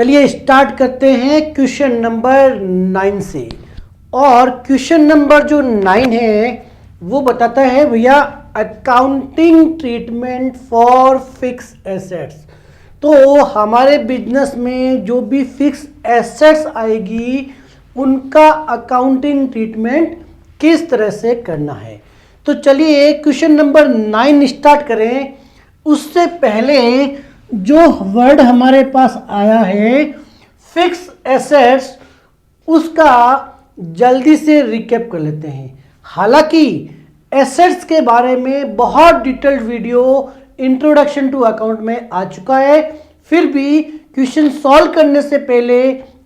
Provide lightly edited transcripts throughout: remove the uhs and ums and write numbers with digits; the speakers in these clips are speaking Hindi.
चलिए स्टार्ट करते हैं क्वेश्चन नंबर 9 से। और क्वेश्चन नंबर जो 9 है वो बताता है भैया accounting treatment for fix assets. तो हमारे बिजनेस में जो भी फिक्स एसेट्स आएगी उनका अकाउंटिंग ट्रीटमेंट किस तरह से करना है। तो चलिए क्वेश्चन नंबर 9 स्टार्ट करें। उससे पहले जो वर्ड हमारे पास आया है फिक्स एसेट्स, उसका जल्दी से रिकैप कर लेते हैं। हालांकि एसेट्स के बारे में बहुत detailed video introduction to account में आ चुका है, फिर भी क्वेश्चन सॉल्व करने से पहले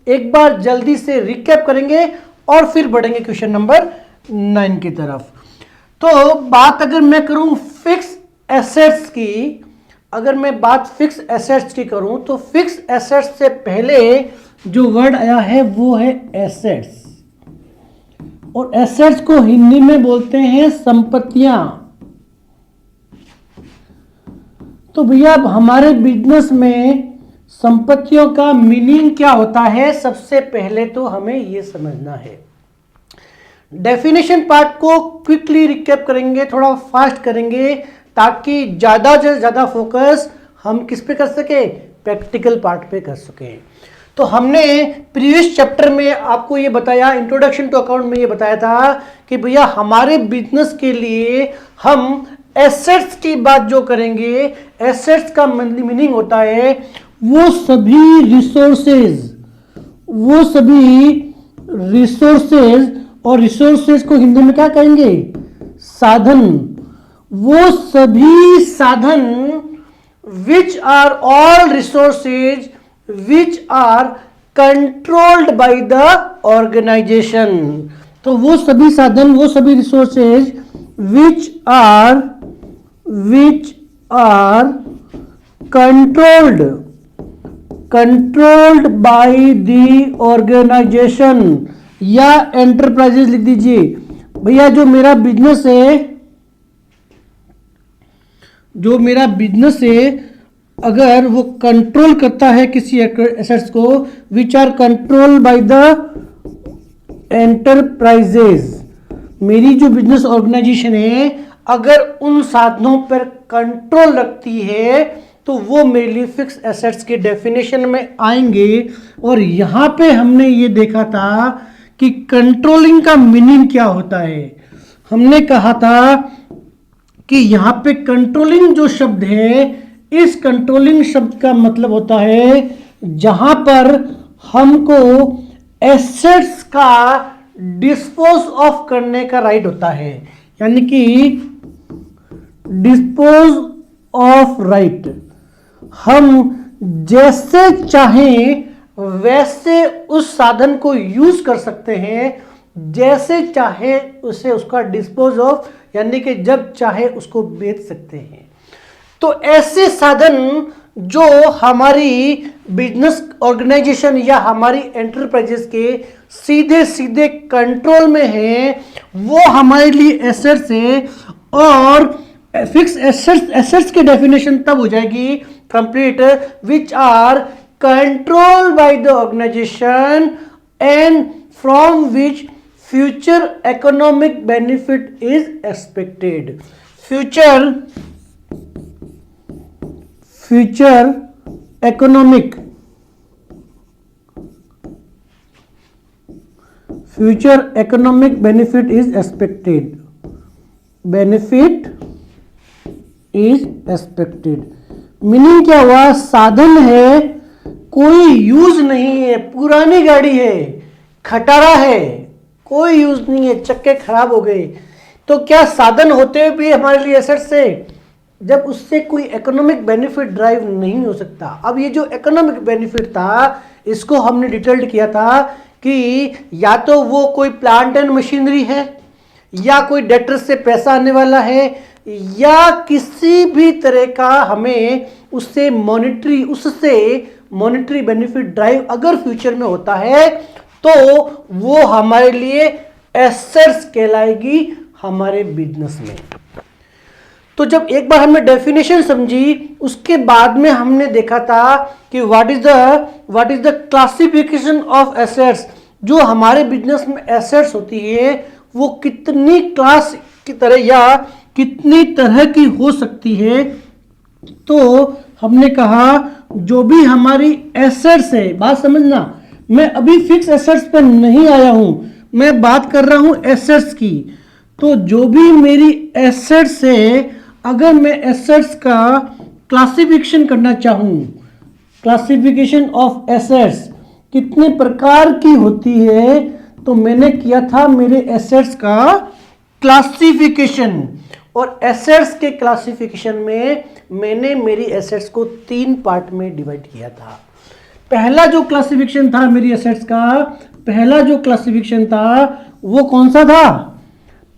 एक बार जल्दी से रिकैप करेंगे और फिर बढ़ेंगे क्वेश्चन नंबर 9 की तरफ। तो बात अगर मैं करूं फिक्स एसेट्स की, अगर मैं बात फिक्स एसेट्स की करूं तो फिक्स एसेट्स से पहले जो वर्ड आया है वो है एसेट्स, और एसेट्स को हिंदी में बोलते हैं संपत्तियां। तो भैया हमारे बिजनेस में संपत्तियों का मीनिंग क्या होता है, सबसे पहले तो हमें यह समझना है। डेफिनेशन पार्ट को क्विकली रिकैप करेंगे, थोड़ा फास्ट करेंगे ताकि ज़्यादा से ज़्यादा फोकस हम किस पे कर सके, प्रैक्टिकल पार्ट पे कर सके। तो हमने प्रीवियस चैप्टर में आपको ये बताया, इंट्रोडक्शन टू अकाउंट में ये बताया था कि भैया हमारे बिजनेस के लिए हम एसेट्स की बात जो करेंगे, एसेट्स का मीनिंग होता है वो सभी रिसोर्सेज, और रिसोर्सेज को हिंदी में क्या कहेंगे, साधन। वो सभी साधन which are all resources which are controlled by the organisation. तो वो सभी साधन, वो सभी resources which are controlled by the organisation या एंटरप्राइजेस लिख दीजिए। भैया जो मेरा बिजनेस है अगर वो कंट्रोल करता है किसी एसेट्स को, which are control by the enterprises, मेरी जो बिजनेस ऑर्गेनाइजेशन है अगर उन साधनों पर कंट्रोल रखती है तो वो मेरे लिए फिक्स एसेट्स के डेफिनेशन में आएंगे। और यहां पे हमने ये देखा था कि कंट्रोलिंग का मीनिंग क्या होता है। हमने कहा था कि यहां पे कंट्रोलिंग जो शब्द है, इस कंट्रोलिंग शब्द का मतलब होता है जहां पर हमको एसेट्स का डिस्पोज ऑफ करने का राइट होता है, यानी कि डिस्पोज ऑफ राइट। हम जैसे चाहें वैसे उस साधन को यूज कर सकते हैं, जैसे चाहे उसे उसका डिस्पोज ऑफ, यानी कि जब चाहे उसको बेच सकते हैं। तो ऐसे साधन जो हमारी बिजनेस ऑर्गेनाइजेशन या हमारी एंटरप्राइजेस के सीधे सीधे कंट्रोल में है वो हमारे लिए एसेट्स है। और फिक्स एसेट्स की डेफिनेशन तब हो जाएगी complete, which are controlled by the organisation and from which future economic benefit is expected. Future economic benefit is expected. Meaning क्या हुआ, साधन है, कोई यूज नहीं है, पुरानी गाड़ी है, खटारा है, कोई यूज नहीं है, चक्के खराब हो गए, तो क्या साधन होते हुए भी हमारे लिए एसेट्स है जब उससे कोई इकोनॉमिक बेनिफिट ड्राइव नहीं हो सकता। अब ये जो इकोनॉमिक बेनिफिट था इसको हमने डिटेल्ड किया था कि या तो वो कोई प्लांट एंड मशीनरी है, या कोई डेटर से पैसा आने वाला है, या किसी भी तरह का हमें उससे मॉनेटरी बेनिफिट ड्राइव अगर फ्यूचर में होता है तो वो हमारे लिए एसेट्स कहलाएगी हमारे बिजनेस में। तो जब एक बार हमने डेफिनेशन समझी, उसके बाद में हमने देखा था कि what is the classification of assets. जो हमारे बिजनेस में एसेट्स होती है वो कितनी क्लास की तरह या कितनी तरह की हो सकती है। तो हमने कहा जो भी हमारी एसेट्स है, बात समझना, मैं अभी फिक्स एसेट्स पर नहीं आया हूं, मैं बात कर रहा हूं एसेट्स की। तो जो भी मेरी एसेट्स है, अगर मैं एसेट्स का क्लासिफिकेशन करना चाहूं, क्लासिफिकेशन ऑफ एसेट्स कितने प्रकार की होती है, तो मैंने किया था मेरे एसेट्स का क्लासिफिकेशन। और एसेट्स के क्लासिफिकेशन में मैंने मेरी एसेट्स को 3 पार्ट में डिवाइड किया था। पहला जो क्लासिफिकेशन था मेरी एसेट्स का, पहला जो क्लासिफिकेशन था वो कौन सा था?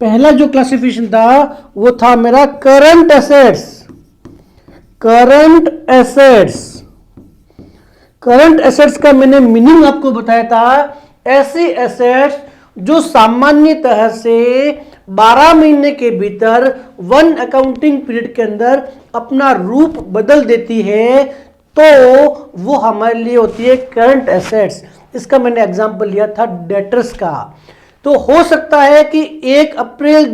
पहला जो क्लासिफिकेशन था वो था मेरा current assets. Current assets, current assets का मैंने मीनिंग आपको बताया था, ऐसी एसेट्स जो सामान्यतः से 12 महीने के भीतर 1 अकाउंटिंग पीरियड के अंदर अपना रूप बदल देती है, तो वो हमारे लिए होती है करंट एसेट्स। इसका मैंने एग्जांपल लिया था डेटर्स का। तो हो सकता है कि 1 अप्रैल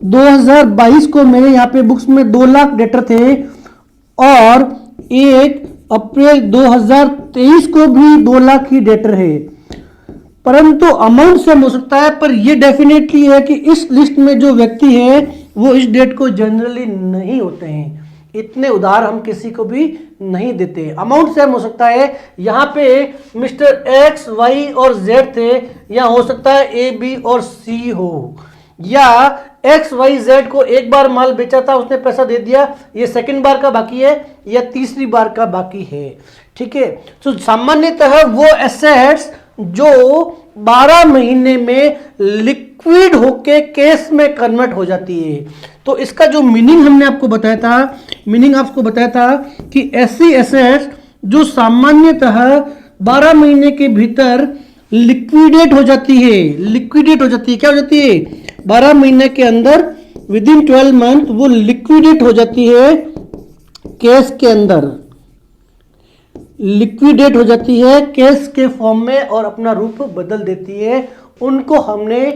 2022 को मेरे यहाँ पे बुक्स में 2 लाख डेटर थे, और 1 अप्रैल 2023 को भी 2 लाख ही डेटर है। परंतु अमाउंट सेम हो सकता है, पर यह डेफिनेटली है कि इस लिस्ट में जो व्यक्ति है वो इस डेट को जनरली नहीं होते हैं। इतने उधार हम किसी को भी नहीं देते। अमाउंट सेम हो सकता है, यहाँ पे मिस्टर एक्स वाई और जेड थे, या हो सकता है ए बी और सी हो, या एक्स वाई जेड को एक बार माल बेचा था, उसने पैसा दे दिया, ये सेकंड बार का बाकी है या तीसरी बार का बाकी है। ठीक है, तो सामान्यतः वो एसेट्स जो 12 महीने में लिक्विड होके केस में कन्वर्ट हो जाती है। तो इसका जो मीनिंग हमने आपको बताया था, कि ऐसी एसेट्स जो सामान्यतः 12 महीने के भीतर लिक्विडेट हो जाती है। क्या हो जाती है? 12 महीने के अंदर विद इन 12 मंथ वो लिक्विडेट हो जाती है, केस के अंदर लिक्विडेट हो जाती है केस के फॉर्म में, और अपना रूप बदल देती है। उनको हमने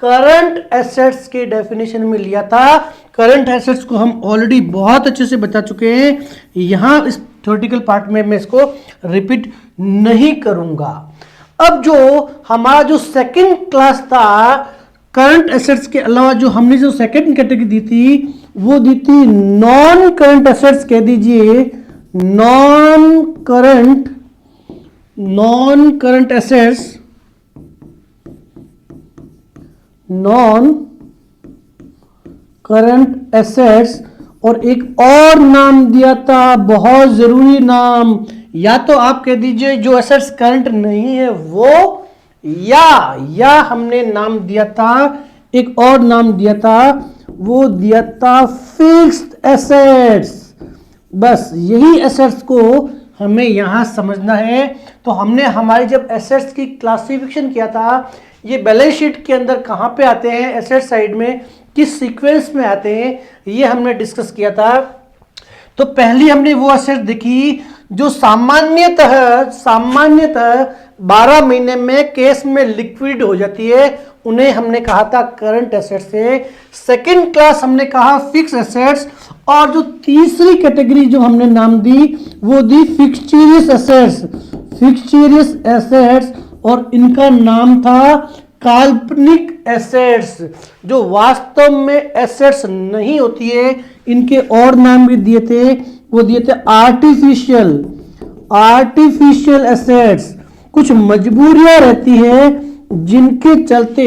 करंट एसेट्स के डेफिनेशन में लिया था। करंट एसेट्स को हम ऑलरेडी बहुत अच्छे से बता चुके हैं, यहां इस थ्योरेटिकल पार्ट में मैं इसको रिपीट नहीं करूंगा। अब जो हमारा जो सेकंड क्लास था, करंट एसेट्स के अलावा जो हमने जो सेकंड कैटेगरी दी थी, वो दी थी नॉन करंट एसेट्स। कह दीजिए non current assets, non current assets. और एक और नाम दिया था, बहुत जरूरी नाम, या तो आप कह दीजिए जो एसेट्स करंट नहीं है वो, या हमने नाम दिया था, एक और नाम दिया था, वो दिया था फिक्स्ड एसेट्स। बस यही एसेट्स को हमें यहां समझना है। तो हमने हमारी जब एसेट्स की क्लासिफिकेशन किया था, ये बैलेंस शीट के अंदर कहां पे आते हैं, एसेट साइड में किस सीक्वेंस में आते हैं, ये हमने डिस्कस किया था। तो पहली हमने वो एसेट देखी जो सामान्यतः 12 महीने में केस में लिक्विड हो जाती है, उन्हें हमने कहा था करंट एसेट्स से। सेकंड क्लास हमने कहा फिक्स एसेट्स, और जो तीसरी कैटेगरी जो हमने नाम दी वो दी फिक्सचरियस एसेट्स, और इनका नाम था काल्पनिक एसेट्स, जो वास्तव में एसेट्स नहीं होती है। इनके और नाम भी दिए थे, वो दिए थे आर्टिफिशियल एसेट्स। कुछ मजबूरियां रहती है जिनके चलते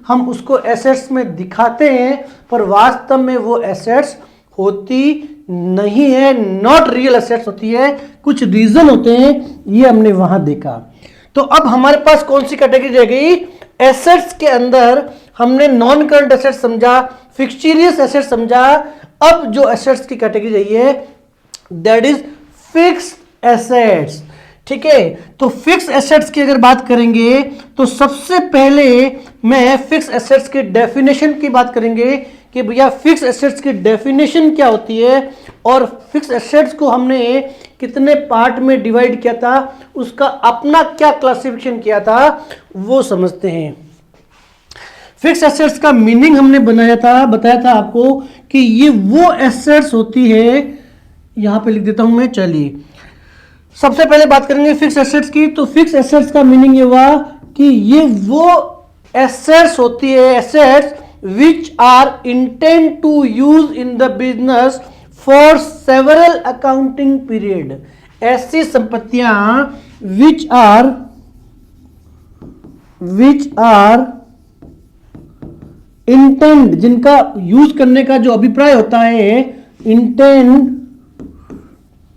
हम उसको एसेट्स में दिखाते हैं, पर वास्तव में वो एसेट्स होती नहीं है, नॉट रियल एसेट्स होती है। कुछ रीजन होते हैं, ये हमने वहां देखा। तो अब हमारे पास कौन सी कैटेगरी रह गई? एसेट्स के अंदर हमने नॉन करंट एसेट्स समझा, फिक्सचरियस एसेट्स समझा। अब जो एसेट्स की कैटेगरी रही है दैट इज फिक्स्ड एसेट्स। ठीक है। तो फिक्स एसेट्स की अगर बात करेंगे तो सबसे पहले मैं फिक्स एसेट्स के डेफिनेशन की बात करेंगे कि भैया फिक्स एसेट्स की डेफिनेशन क्या होती है और फिक्स एसेट्स को हमने कितने पार्ट में डिवाइड किया था, उसका अपना क्या क्लासिफिकेशन किया था, वो समझते हैं। फिक्स एसेट्स का मीनिंग हमने बताया था आपको कि ये वो एसेट्स होती है, यहां पे लिख देता हूं मैं, चलिए सबसे पहले बात करेंगे फिक्स एसेट्स की। तो फिक्स एसेट्स का मीनिंग ये हुआ कि ये वो एसेट्स होती है, assets which are intend to use in the business for several accounting period. ऐसी संपत्तियां विच आर इंटेंड, जिनका यूज करने का जो अभिप्राय होता है, intend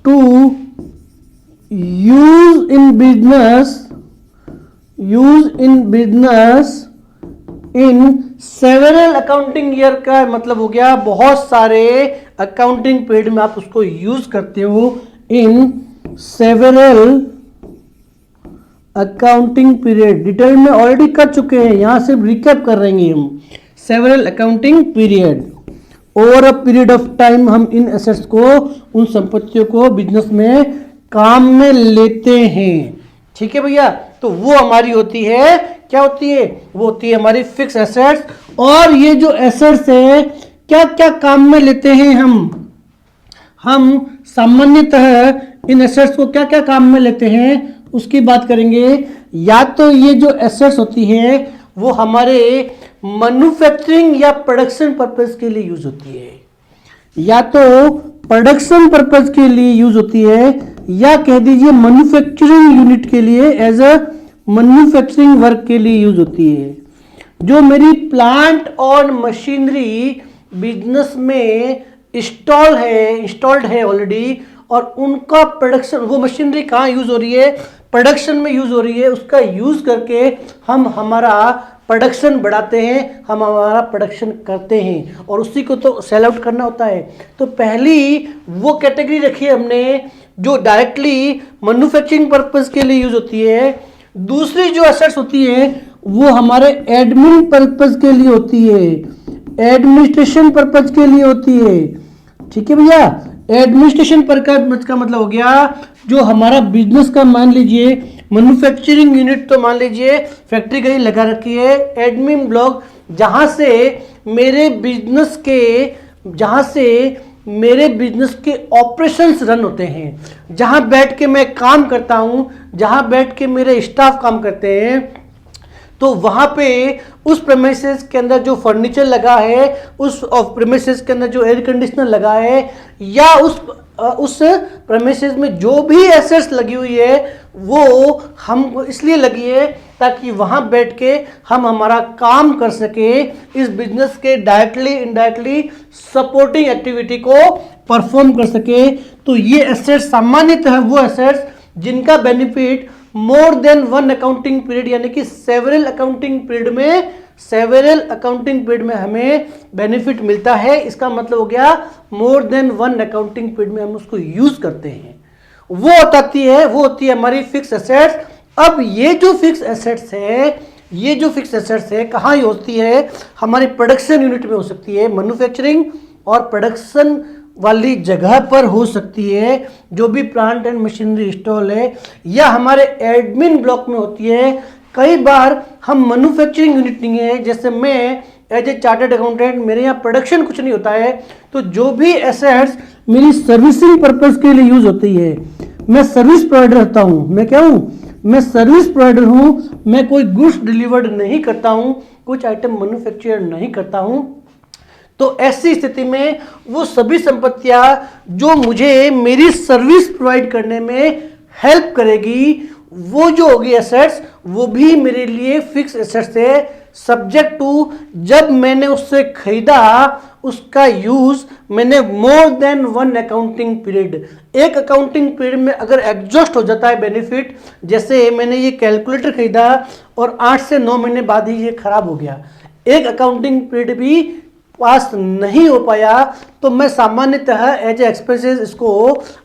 to use in business in several accounting year का मतलब हो गया बहुत सारे अकाउंटिंग पीरियड में आप उसको यूज करते हो। इन सेवरल अकाउंटिंग पीरियड, डिटेल में ऑलरेडी कर चुके हैं, यहां से रिकैप कर रहे हैं हम। Several accounting period, over a period of time हम इन एसेट्स को, उन संपत्तियों को बिजनेस में काम में लेते हैं। ठीक है भैया, तो वो हमारी होती है, क्या होती है, वो होती है हमारी फिक्स एसेट्स। और ये जो एसेट्स है क्या क्या काम में लेते हैं हम सामान्यतः इन एसेट्स को क्या क्या काम में लेते हैं उसकी बात करेंगे। या तो ये जो एसेट्स होती है वो हमारे मैन्युफैक्चरिंग या प्रोडक्शन पर्पस के लिए यूज होती है, या तो प्रोडक्शन पर्पस के लिए यूज होती है, या कह दीजिए मैन्युफैक्चरिंग यूनिट के लिए, एज अ मैन्युफैक्चरिंग वर्क के लिए यूज होती है। जो मेरी प्लांट और मशीनरी बिजनेस में इंस्टॉल्ड है ऑलरेडी, और उनका प्रोडक्शन, वो मशीनरी कहाँ यूज हो रही है, प्रोडक्शन में यूज हो रही है, उसका यूज करके हम हमारा प्रोडक्शन बढ़ाते हैं, हम हमारा प्रोडक्शन करते हैं, और उसी को तो सेल आउट करना होता है। तो पहली वो कैटेगरी रखी है हमने जो डायरेक्टली मैन्युफैक्चरिंग पर्पस के लिए यूज होती है। दूसरी जो एसेट्स होती है वो हमारे एडमिन पर्पस के लिए होती है, एडमिनिस्ट्रेशन पर्पस के लिए होती है। ठीक है भैया, एडमिनिस्ट्रेशन पर्पस का मतलब हो गया जो हमारा बिजनेस का, मान लीजिए मैन्युफैक्चरिंग यूनिट, तो मान लीजिए फैक्ट्री कहीं लगा रखी है, एडमिन ब्लॉक जहां से मेरे बिजनेस के ऑपरेशंस रन होते हैं, जहां बैठ के मैं काम करता हूं, जहां बैठ के मेरे स्टाफ काम करते हैं। तो वहां पे उस प्रेमिसेस के अंदर जो फर्नीचर लगा है, उस प्रेमिसेस के अंदर जो एयर कंडीशनर लगा है, या उस प्रेमिसेस में जो भी एसेट्स लगी हुई है वो हम इसलिए लगी है ताकि वहां बैठ के हम हमारा काम कर सके, इस बिजनेस के डायरेक्टली इनडायरेक्टली सपोर्टिंग एक्टिविटी को परफॉर्म कर सके। तो ये एसेट्स सामान्यतः वो एसेट्स जिनका benefit more than one accounting period, यानी कि सेवरल अकाउंटिंग पीरियड में हमें बेनिफिट मिलता है। इसका मतलब हो गया more than one accounting period में हम उसको यूज करते हैं, वो होती है हमारी फिक्स एसेट्स। अब ये जो फिक्स एसेट्स है कहाँ होती है, हमारी प्रोडक्शन यूनिट में हो सकती है, मैन्युफैक्चरिंग और प्रोडक्शन वाली जगह पर हो सकती है, जो भी प्लांट एंड मशीनरी इंस्टॉल है, या हमारे एडमिन ब्लॉक में होती है। कई बार हम मैन्युफैक्चरिंग यूनिट नहीं है, जैसे मैं एज ए चार्टर्ड अकाउंटेंट, मेरे यहाँ प्रोडक्शन कुछ नहीं होता है, तो जो भी एसेट्स मेरी सर्विसिंग पर्पस के लिए यूज होती है, मैं सर्विस प्रोवाइडर होता हूँ, मैं क्या हूँ, मैं सर्विस प्रोवाइडर हूँ, मैं कोई गुड्स डिलीवर्ड नहीं करता हूँ, कुछ आइटम मैन्युफैक्चर नहीं करता हूँ। तो ऐसी स्थिति में वो सभी संपत्तियां जो मुझे मेरी सर्विस प्रोवाइड करने में हेल्प करेगी, वो जो होगी एसेट्स, वो भी मेरे लिए फिक्स एसेट्स है, सब्जेक्ट टू जब मैंने उससे खरीदा उसका यूज मैंने more than one accounting period, एक अकाउंटिंग पीरियड में अगर एग्जॉस्ट हो जाता है बेनिफिट, जैसे मैंने ये कैलकुलेटर खरीदा और 8 से 9 महीने बाद ही ये खराब हो गया, एक अकाउंटिंग पीरियड भी पास नहीं हो पाया तो मैं सामान्यतः एज एक्सपेंसेस इसको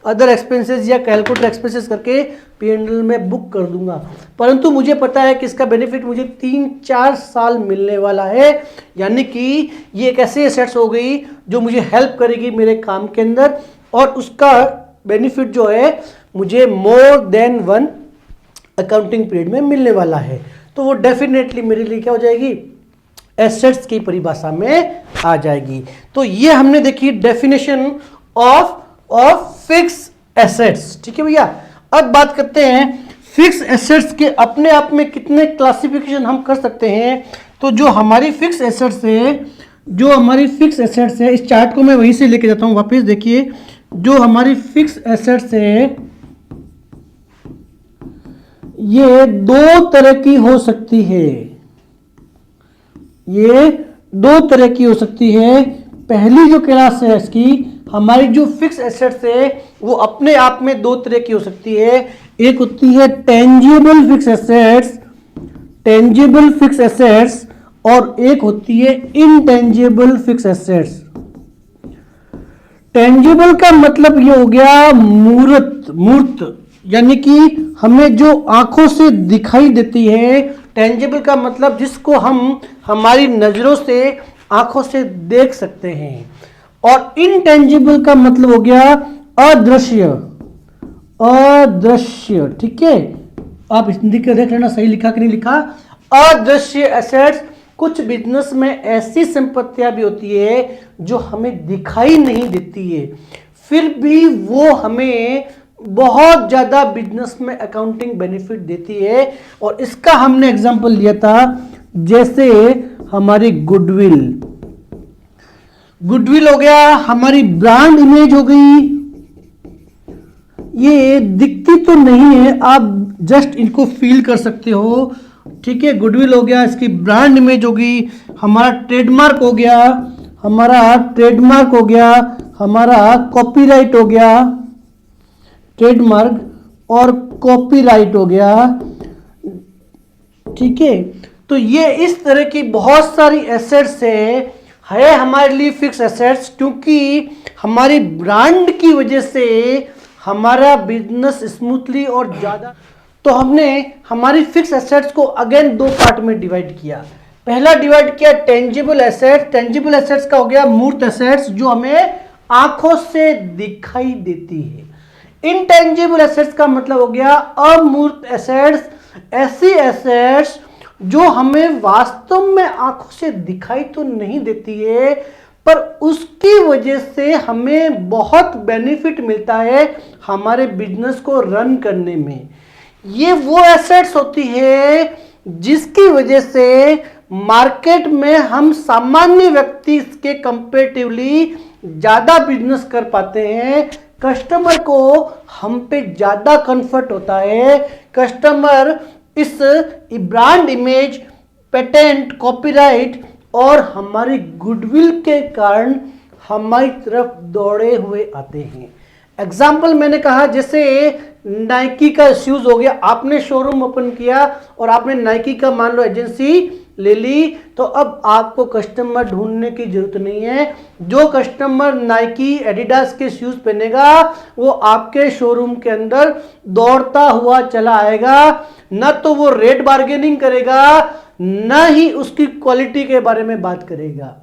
अदर एक्सपेंसेस या कैलकुलेटर एक्सपेंसेस करके P&L में बुक कर दूंगा। परंतु मुझे पता है कि इसका बेनिफिट मुझे 3-4 साल मिलने वाला है, यानी कि ये एक ऐसी एसेट्स हो गई जो मुझे हेल्प करेगी मेरे काम के अंदर, और उसका बेनिफिट जो है मुझे मोर देन 1 अकाउंटिंग पीरियड में मिलने वाला है। तो वो डेफिनेटली मेरे लिए क्या हो जाएगी, एसेट्स की परिभाषा में आ जाएगी। तो ये हमने देखी डेफिनेशन ऑफ फिक्स एसेट्स। ठीक है भैया, अब बात करते हैं फिक्स एसेट्स के अपने आप में कितने क्लासिफिकेशन हम कर सकते हैं। तो जो हमारी फिक्स एसेट्स है, इस चार्ट को मैं वहीं से लेके जाता हूं वापस। देखिए, जो हमारी फिक्स एसेट्स है ये 2 तरह की हो सकती है। ये 2 तरह की हो सकती है। पहली जो क्लास है इसकी, हमारी जो फिक्स एसेट्स है वो अपने आप में 2 तरह की हो सकती है। एक होती है टेंजिबल फिक्स एसेट्स और एक होती है इनटेंजिबल फिक्स एसेट्स। टेंजिबल का मतलब ये हो गया मूर्त, यानी कि हमें जो आंखों से दिखाई देती है। टेंजिबल का मतलब जिसको हम हमारी नजरों से, आंखों से देख सकते हैं। और इनटेंजिबल का मतलब हो गया अदृश्य। ठीक है, आप हिंदी के देख लेना सही लिखा कि नहीं लिखा। अदृश्य एसेट्स, कुछ बिजनेस में ऐसी संपत्तियां भी होती है जो हमें दिखाई नहीं देती है, फिर भी वो हमें बहुत ज्यादा बिजनेस में अकाउंटिंग बेनिफिट देती है। और इसका हमने एग्जांपल लिया था, जैसे हमारी गुडविल हो गया, हमारी ब्रांड इमेज हो गई। ये दिखती तो नहीं है, आप जस्ट इनको फील कर सकते हो। ठीक है, गुडविल हो गया, इसकी ब्रांड इमेज होगी, हमारा ट्रेडमार्क हो गया, हमारा कॉपीराइट हो गया, ट्रेडमार्क और कॉपीराइट हो गया। ठीक है, तो ये इस तरह की बहुत सारी एसेट्स है हमारे लिए फिक्स एसेट्स, क्योंकि हमारी ब्रांड की वजह से हमारा बिजनेस स्मूथली और ज्यादा। तो हमने हमारी फिक्स एसेट्स को अगेन 2 पार्ट में डिवाइड किया। पहला डिवाइड किया टेंजिबल एसेट्स का हो गया मूर्त एसेट्स जो हमें आंखों से दिखाई देती है। इनटेंजिबल एसेट्स का मतलब हो गया अमूर्त एसेट्स, ऐसी एसेट्स जो हमें वास्तव में आंखों से दिखाई तो नहीं देती है, पर उसकी वजह से हमें बहुत बेनिफिट मिलता है हमारे बिजनेस को रन करने में। ये वो एसेट्स होती है जिसकी वजह से मार्केट में हम सामान्य व्यक्ति के कंपेरेटिवली ज्यादा बिजनेस कर पाते हैं। कस्टमर को हम पे ज्यादा कंफर्ट होता है। कस्टमर इस ब्रांड इमेज, पेटेंट, कॉपीराइट और हमारी गुडविल के कारण हमारी तरफ दौड़े हुए आते हैं। एग्जाम्पल मैंने कहा, जैसे नाइकी का शूज हो गया, आपने शोरूम ओपन किया और आपने नाइकी का मान लो एजेंसी ले ली, तो अब आपको कस्टमर ढूंढने की जरूरत नहीं है। जो कस्टमर नाइकी एडिडास के शूज पहनेगा वो आपके शोरूम के अंदर दौड़ता हुआ चला आएगा। न तो वो रेट बार्गेनिंग करेगा, न ही उसकी क्वालिटी के बारे में बात करेगा।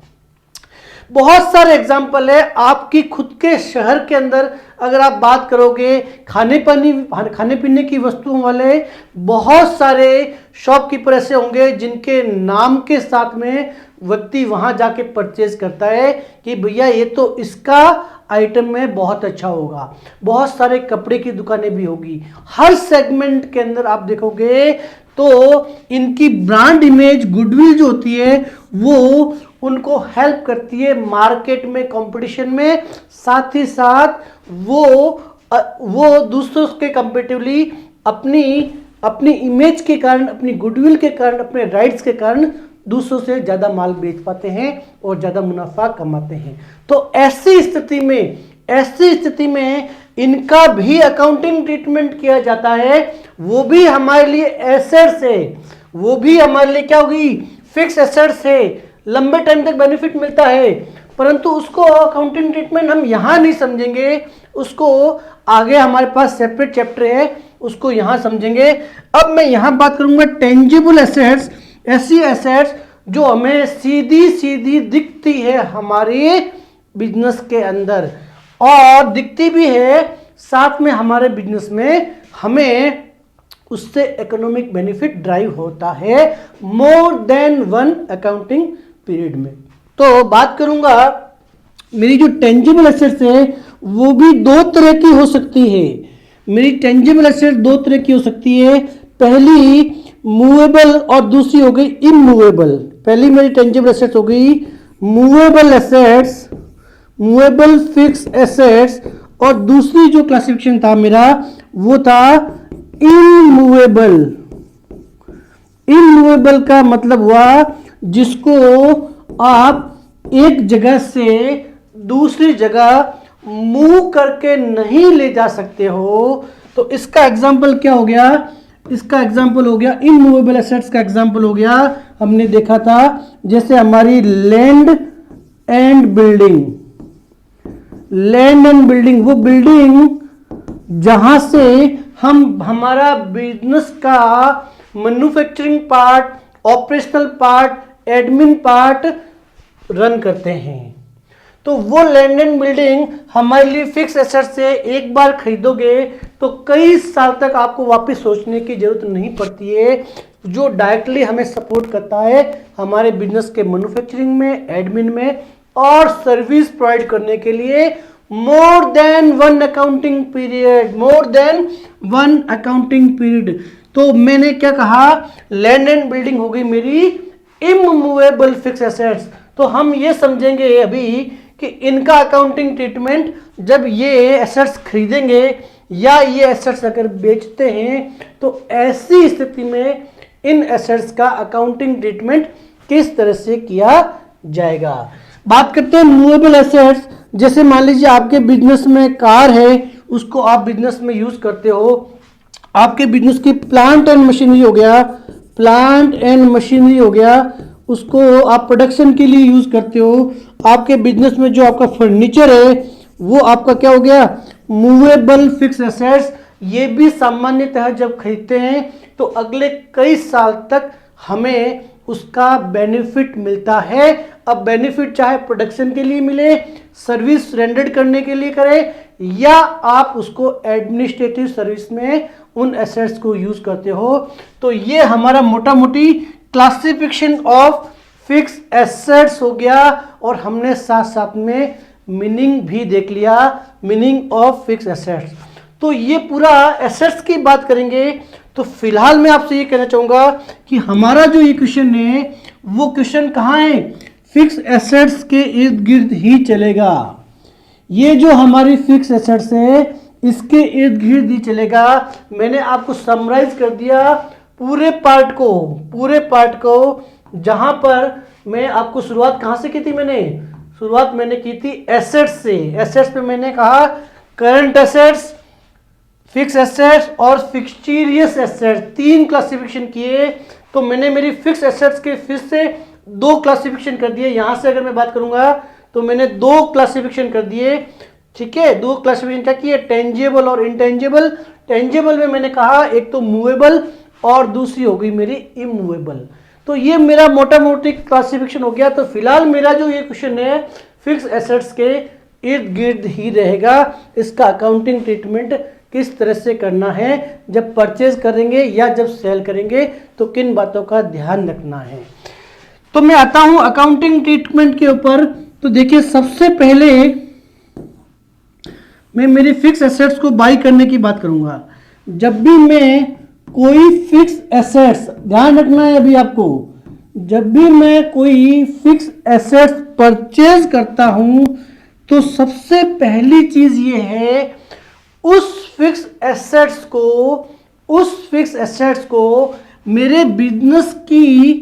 बहुत सारे एग्जाम्पल है। आपकी खुद के शहर के अंदर अगर आप बात करोगे, खाने पीने की वस्तुओं वाले बहुत सारे शॉपकीपर ऐसे होंगे जिनके नाम के साथ में व्यक्ति वहां जाके परचेज करता है कि भैया ये तो इसका आइटम में बहुत अच्छा होगा। बहुत सारे कपड़े की दुकानें भी होगी। हर सेगमेंट के अंदर आप देखोगे तो इनकी ब्रांड इमेज, गुडविल जो होती है वो उनको हेल्प करती है मार्केट में, कंपटीशन में। साथ ही साथ वो दूसरों के कंपेरेटिवली अपनी इमेज के कारण, अपनी गुडविल के कारण, अपने राइट्स के कारण दूसरों से ज्यादा माल बेच पाते हैं और ज्यादा मुनाफा कमाते हैं। तो ऐसी स्थिति में इनका भी अकाउंटिंग ट्रीटमेंट किया जाता है। वो भी हमारे लिए एसेट्स है, वो भी हमारे लिए क्या होगी, फिक्स एसेट्स है। लंबे टाइम तक बेनिफिट मिलता है, परंतु उसको अकाउंटिंग ट्रीटमेंट हम यहाँ नहीं समझेंगे, उसको आगे हमारे पास सेपरेट चैप्टर है, उसको यहाँ समझेंगे। अब मैं यहाँ बात करूँगा टेंजिबल एसेट्स, ऐसी एसेट्स जो हमें सीधी सीधी दिखती है हमारे बिजनेस के अंदर और दिखती भी है, साथ में हमारे बिजनेस में हमें उससे इकोनॉमिक बेनिफिट ड्राइव होता है more than one accounting period में। तो बात करूंगा मेरी जो टेंजिबल एसेट्स है वो भी दो तरह की हो सकती है। मेरी टेंजिबल एसेट्स दो तरह की हो सकती है, पहली मूवेबल और दूसरी हो गई इमूवेबल। पहली मेरी टेंजिबल एसेट्स हो गई movable assets, movable fix assets, और दूसरी जो क्लासिफिकेशन था मेरा वो था इमूवेबल। इमूवेबल का मतलब हुआ जिसको आप एक जगह से दूसरी जगह मूव करके नहीं ले जा सकते हो। तो इसका एग्जांपल क्या हो गया, इसका एग्जांपल हो गया इमूवेबल एसेट्स का एग्जांपल हो गया, हमने देखा था जैसे हमारी land and building. Land and building वो बिल्डिंग जहां से हम हमारा बिजनेस का manufacturing part, operational part, admin part run करते हैं। तो वो लैंड एंड बिल्डिंग हमारे लिए फिक्स एसेट से एक बार खरीदोगे तो कई साल तक आपको वापस सोचने की जरूरत नहीं पड़ती है, जो डायरेक्टली हमें सपोर्ट करता है हमारे बिजनेस के मैन्युफैक्चरिंग में, एडमिन में और सर्विस प्रोवाइड करने के लिए more than one accounting period, more than one accounting period. तो मैंने क्या कहा, लैंड एंड बिल्डिंग हो गई मेरी इमूवेबल फिक्स एसेट्स। तो हम ये समझेंगे अभी कि इनका अकाउंटिंग ट्रीटमेंट जब ये एसेट्स खरीदेंगे या ये एसेट्स अगर बेचते हैं तो ऐसी स्थिति में इन एसेट्स का अकाउंटिंग ट्रीटमेंट किस तरह से किया जाएगा। बात करते हैं मूवेबल एसेट्स। जैसे मान लीजिए आपके बिजनेस में कार है, उसको आप बिजनेस में यूज करते हो, आपके बिजनेस की प्लांट एंड मशीनरी हो गया, प्लांट एंड मशीनरी हो गया, उसको आप प्रोडक्शन के लिए यूज करते हो। आपके बिजनेस में जो आपका फर्नीचर है वो आपका क्या हो गया, मूवेबल फिक्स एसेट्स। ये भी सामान्यतः जब खरीदते हैं तो अगले कई साल तक हमें उसका बेनिफिट मिलता है। अब बेनिफिट चाहे प्रोडक्शन के लिए मिले, सर्विस रेंडर्ड करने के लिए करें, या आप उसको एडमिनिस्ट्रेटिव सर्विस में उन एसेट्स को यूज करते हो। तो ये हमारा मोटा मोटी क्लासिफिकेशन ऑफ फिक्स एसेट्स हो गया, और हमने साथ साथ में मीनिंग भी देख लिया, मीनिंग ऑफ फिक्स एसेट्स। तो ये पूरा एसेट्स की बात करेंगे। तो फिलहाल मैं आपसे ये कहना चाहूंगा कि हमारा जो ये क्वेश्चन है वो क्वेश्चन कहाँ है, फिक्स एसेट्स के इर्द गिर्द ही चलेगा। ये जो हमारी फिक्स एसेट्स है इसके इर्द गिर्द ही चलेगा। मैंने आपको समराइज कर दिया पूरे पार्ट को, जहां पर मैं आपको शुरुआत कहां से की थी, मैंने की थी एसेट्स से। एसेट्स पे मैंने कहा करंट एसेट्स, फिक्स एसेट्स और फिक्सचरियस एसेट्स, तीन क्लासिफिकेशन किए। तो मैंने मेरी फिक्स एसेट्स के फिर से दो क्लासिफिकेशन कर दिए। यहां से अगर मैं बात करूंगा तो मैंने दो क्लासिफिकेशन कर दिए, ठीक है। दो क्लासिफिकेशन क्या किए, टेंजिबल और इनटेंजिबल। टेंजिबल में मैंने कहा एक तो मूवेबल और दूसरी हो गई मेरी इमूवेबल। तो ये मेरा मोटा मोटी क्लासिफिकेशन हो गया। तो फिलहाल मेरा जो ये क्वेश्चन है फिक्स एसेट्स के इर्द गिर्द ही रहेगा। इसका अकाउंटिंग ट्रीटमेंट किस तरह से करना है, जब परचेज करेंगे या जब सेल करेंगे तो किन बातों का ध्यान रखना है। तो मैं आता हूं अकाउंटिंग ट्रीटमेंट के ऊपर। तो देखिए सबसे पहले मैं मेरी फिक्स एसेट्स को बाई करने की बात करूंगा। जब भी मैं कोई फिक्स एसेट्स, ध्यान रखना है अभी आपको, जब भी मैं कोई फिक्स एसेट्स परचेज करता हूं तो सबसे पहली चीज ये है उस फिक्स एसेट्स को मेरे बिजनेस की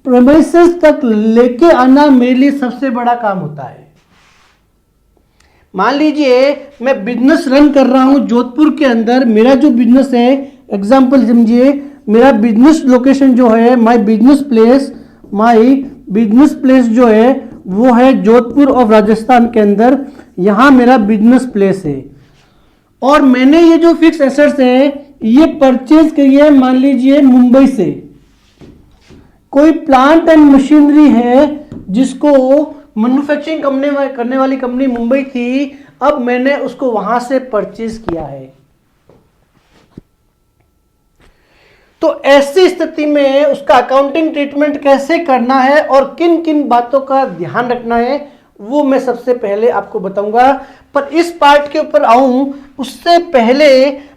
प्रेमिसेस तक लेके आना मेरे लिए सबसे बड़ा काम होता है। मान लीजिए मैं बिजनेस रन कर रहा हूं जोधपुर के अंदर, मेरा जो बिजनेस है, एग्जांपल समझिए, मेरा बिजनेस लोकेशन जो है, my business place, my business place जो है वो है जोधपुर ऑफ राजस्थान के अंदर, यहाँ मेरा बिजनेस प्लेस है। और मैंने ये जो फिक्स एसेट्स है ये परचेज करी है मान लीजिए मुंबई से। कोई प्लांट एंड मशीनरी है जिसको मैन्युफैक्चरिंग करने वाली कंपनी मुंबई थी, अब मैंने उसको वहां से परचेज किया है। तो ऐसी स्थिति में उसका अकाउंटिंग ट्रीटमेंट कैसे करना है और किन किन बातों का ध्यान रखना है वो मैं सबसे पहले आपको बताऊंगा। पर इस पार्ट के ऊपर आऊं उससे पहले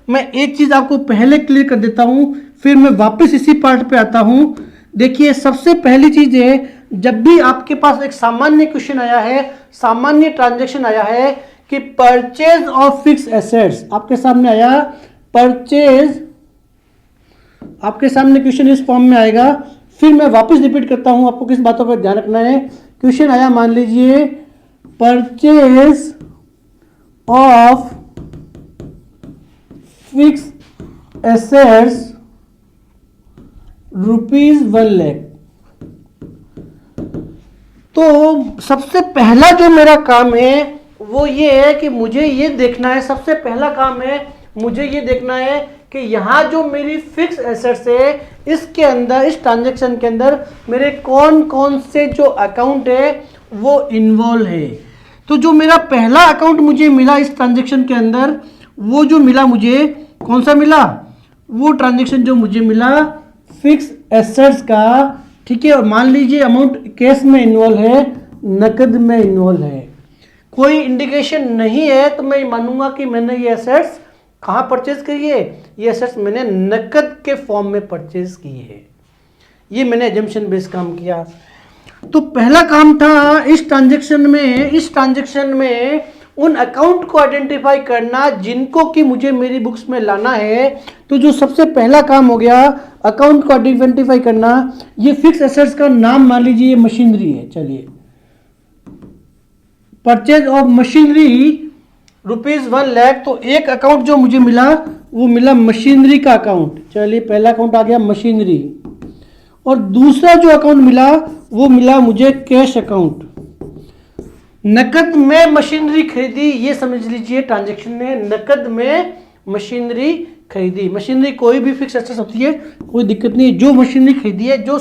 मैं एक चीज आपको पहले क्लियर कर देता हूं, फिर मैं वापस इसी पार्ट पे आता हूं। देखिए सबसे पहली चीज है, जब भी आपके पास एक सामान्य क्वेश्चन आया है, सामान्य ट्रांजैक्शन आया है कि परचेज ऑफ फिक्स एसेट्स आपके सामने आया, परचेज आपके सामने क्वेश्चन इस फॉर्म में आएगा। फिर मैं वापस रिपीट करता हूं आपको किस बातों का ध्यान रखना है। क्वेश्चन आया मान लीजिए परचेज ऑफ फिक्स एसेट्स ₹1,00,000। तो सबसे पहला जो मेरा काम है वो ये है कि मुझे ये देखना है, सबसे पहला काम है मुझे ये देखना है कि यहाँ जो मेरी फिक्स एसेट्स है इसके अंदर, इस ट्रांजैक्शन के अंदर मेरे कौन कौन से जो अकाउंट है वो इन्वॉल्व है। तो जो मेरा पहला अकाउंट मुझे मिला इस ट्रांजैक्शन के अंदर, वो जो मिला मुझे, कौन सा मिला, वो ट्रांजैक्शन जो मुझे मिला फिक्स एसेट्स का, ठीक है। और मान लीजिए अमाउंट कैश में इन्वॉल्व है, नकद में इन्वॉल्व है, कोई इंडिकेशन नहीं है, तो मैं मानूंगा कि मैंने ये एसेट्स कहाँ परचेज करी है, ये एसेट्स मैंने नकद के फॉर्म में परचेज की है। ये मैंने एजम्पशन बेस्ड काम किया। तो पहला काम था इस ट्रांजैक्शन में उन अकाउंट को आइडेंटिफाई करना जिनको कि मुझे मेरी बुक्स में लाना है। तो जो सबसे पहला काम हो गया अकाउंट को आइडेंटिफाई करना। ये फिक्स एसेट्स का नाम मान लीजिए मशीनरी है, चलिए परचेज ऑफ मशीनरी ₹1,00,000। तो एक अकाउंट जो मुझे मिला वो मिला मशीनरी का अकाउंट, चलिए पहला अकाउंट आ गया मशीनरी। और दूसरा जो अकाउंट मिला वो मिला मुझे कैश अकाउंट। नकद में मशीनरी खरीदी, ये समझ लीजिए ट्रांजैक्शन ने नकद में मशीनरी खरीदी। मशीनरी कोई भी फिक्स एसेट होती है, कोई दिक्कत नहीं, जो मशीनरी खरीदी है, जो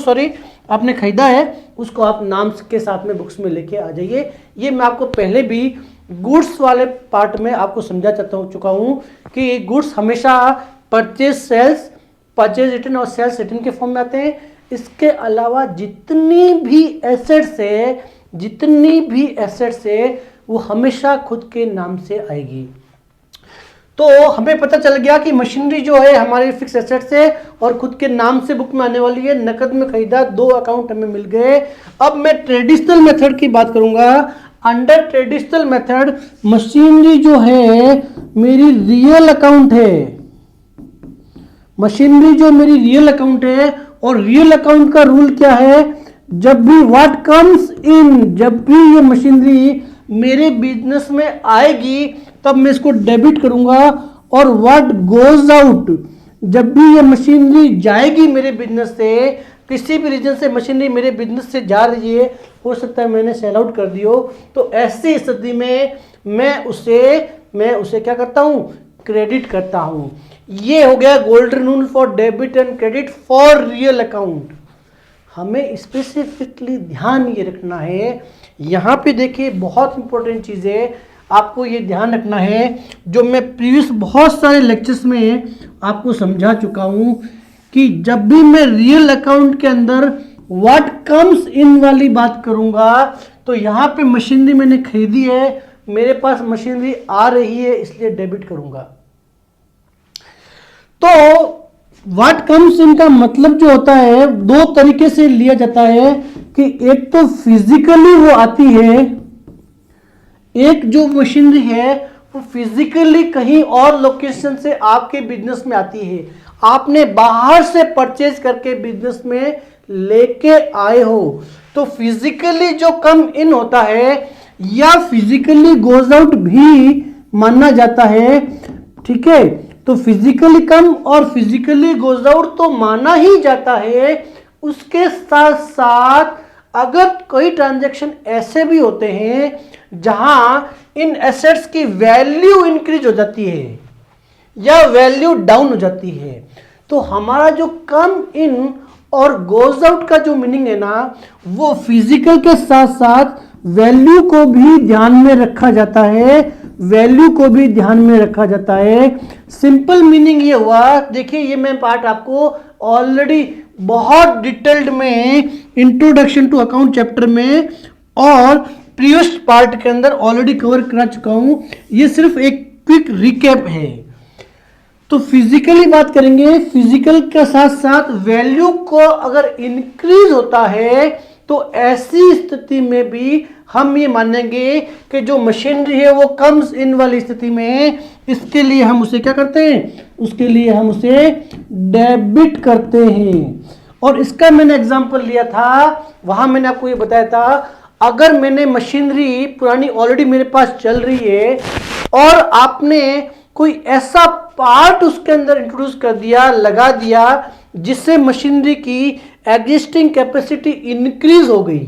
आपने खरीदा है उसको आप नाम के साथ में बुक्स में लेके आ जाइए। ये मैं आपको पहले भी गुड्स वाले पार्ट में आपको समझा चुका हूँ कि गुड्स हमेशा परचेज रिटर्न और सेल्स रिटर्न के फॉर्म में आते हैं। इसके अलावा जितनी भी एसेट्स है वो हमेशा खुद के नाम से आएगी। तो हमें पता चल गया कि मशीनरी जो है हमारे फिक्स एसेट्स है और खुद के नाम से बुक में आने वाली है, नकद में खरीदा, 2 अकाउंट हमें मिल गए। अब मैं ट्रेडिशनल मेथड की बात करूंगा। अंडर ट्रेडिशनल मेथड मशीनरी जो है मेरी रियल अकाउंट है, मशीनरी जो मेरी रियल अकाउंट है। और रियल अकाउंट का रूल क्या है, जब भी व्हाट कम्स इन, जब भी ये मशीनरी मेरे बिजनेस में आएगी तब मैं इसको डेबिट करूंगा। और व्हाट गोज आउट, जब भी ये मशीनरी जाएगी मेरे बिजनेस से, किसी भी रीजन से मशीनरी मेरे बिजनेस से जा रही है, हो सकता है मैंने सेल आउट कर दी हो, तो ऐसी स्थिति में मैं उसे क्या करता हूं, क्रेडिट करता हूं। ये हो गया golden rule for debit and credit for real account. हमें स्पेसिफिकली ध्यान ये रखना है, यहाँ पे देखिए बहुत इंपॉर्टेंट चीज़ है, आपको ये ध्यान रखना है जो मैं प्रीवियस बहुत सारे लेक्चर्स में आपको समझा चुका हूँ कि जब भी मैं रियल अकाउंट के अंदर व्हाट कम्स इन वाली बात करूँगा तो यहाँ पे मशीनरी मैंने खरीदी है, मेरे पास मशीनरी आ रही है, इसलिए डेबिट करूँगा। तो व्हाट कम्स इन का मतलब जो होता है 2 तरीके से लिया जाता है कि एक तो फिजिकली वो आती है, एक जो मशीनरी है वो फिजिकली कहीं और लोकेशन से आपके बिजनेस में आती है, आपने बाहर से परचेज करके बिजनेस में लेके आए हो, तो फिजिकली जो कम इन होता है या फिजिकली गोज आउट भी माना जाता है, ठीक है। तो फिजिकली कम और फिजिकली गोज आउट तो माना ही जाता है, उसके साथ साथ अगर कोई ट्रांजैक्शन ऐसे भी होते हैं जहां इन एसेट्स की वैल्यू इंक्रीज हो जाती है या वैल्यू डाउन हो जाती है, तो हमारा जो कम इन और गोज आउट का जो मीनिंग है ना, वो फिजिकल के साथ साथ वैल्यू को भी ध्यान में रखा जाता है, वैल्यू को भी ध्यान में रखा जाता है। सिंपल मीनिंग ये हुआ, देखिए ये मैं पार्ट आपको ऑलरेडी बहुत डिटेल्ड में इंट्रोडक्शन टू अकाउंट चैप्टर में और प्रीवियस पार्ट के अंदर ऑलरेडी कवर करा चुका हूं। ये सिर्फ एक क्विक रिकैप है। तो फिजिकली बात करेंगे, फिजिकल के साथ साथ वैल्यू को अगर इंक्रीज होता है तो ऐसी स्थिति में भी हम ये मानेंगे कि जो मशीनरी है वो कम्स इन वाली स्थिति में है। इसके लिए हम उसे क्या करते हैं, उसके लिए हम उसे डेबिट करते हैं। और इसका मैंने एग्जांपल लिया था, वहां मैंने आपको ये बताया था, अगर मैंने मशीनरी पुरानी ऑलरेडी मेरे पास चल रही है और आपने कोई ऐसा पार्ट उसके अंदर इंट्रोड्यूस कर दिया, लगा दिया, जिससे मशीनरी की एग्जिस्टिंग कैपेसिटी इंक्रीज हो गई।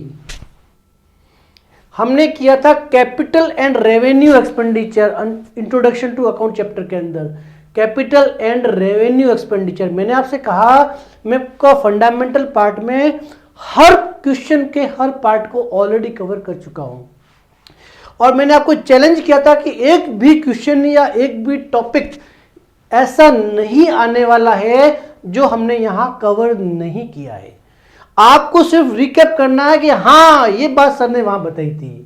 हमने किया था capital and revenue expenditure introduction to account chapter के अंदर, कैपिटल एंड रेवेन्यू एक्सपेंडिचर। मैंने आपसे कहा मैं को फंडामेंटल पार्ट में हर क्वेश्चन के हर पार्ट को ऑलरेडी कवर कर चुका हूं और मैंने आपको चैलेंज किया था कि एक भी क्वेश्चन या एक भी टॉपिक ऐसा नहीं आने वाला है जो हमने यहां कवर नहीं किया है। आपको सिर्फ रिकैप करना है कि हाँ ये बात सर ने वहां बताई थी।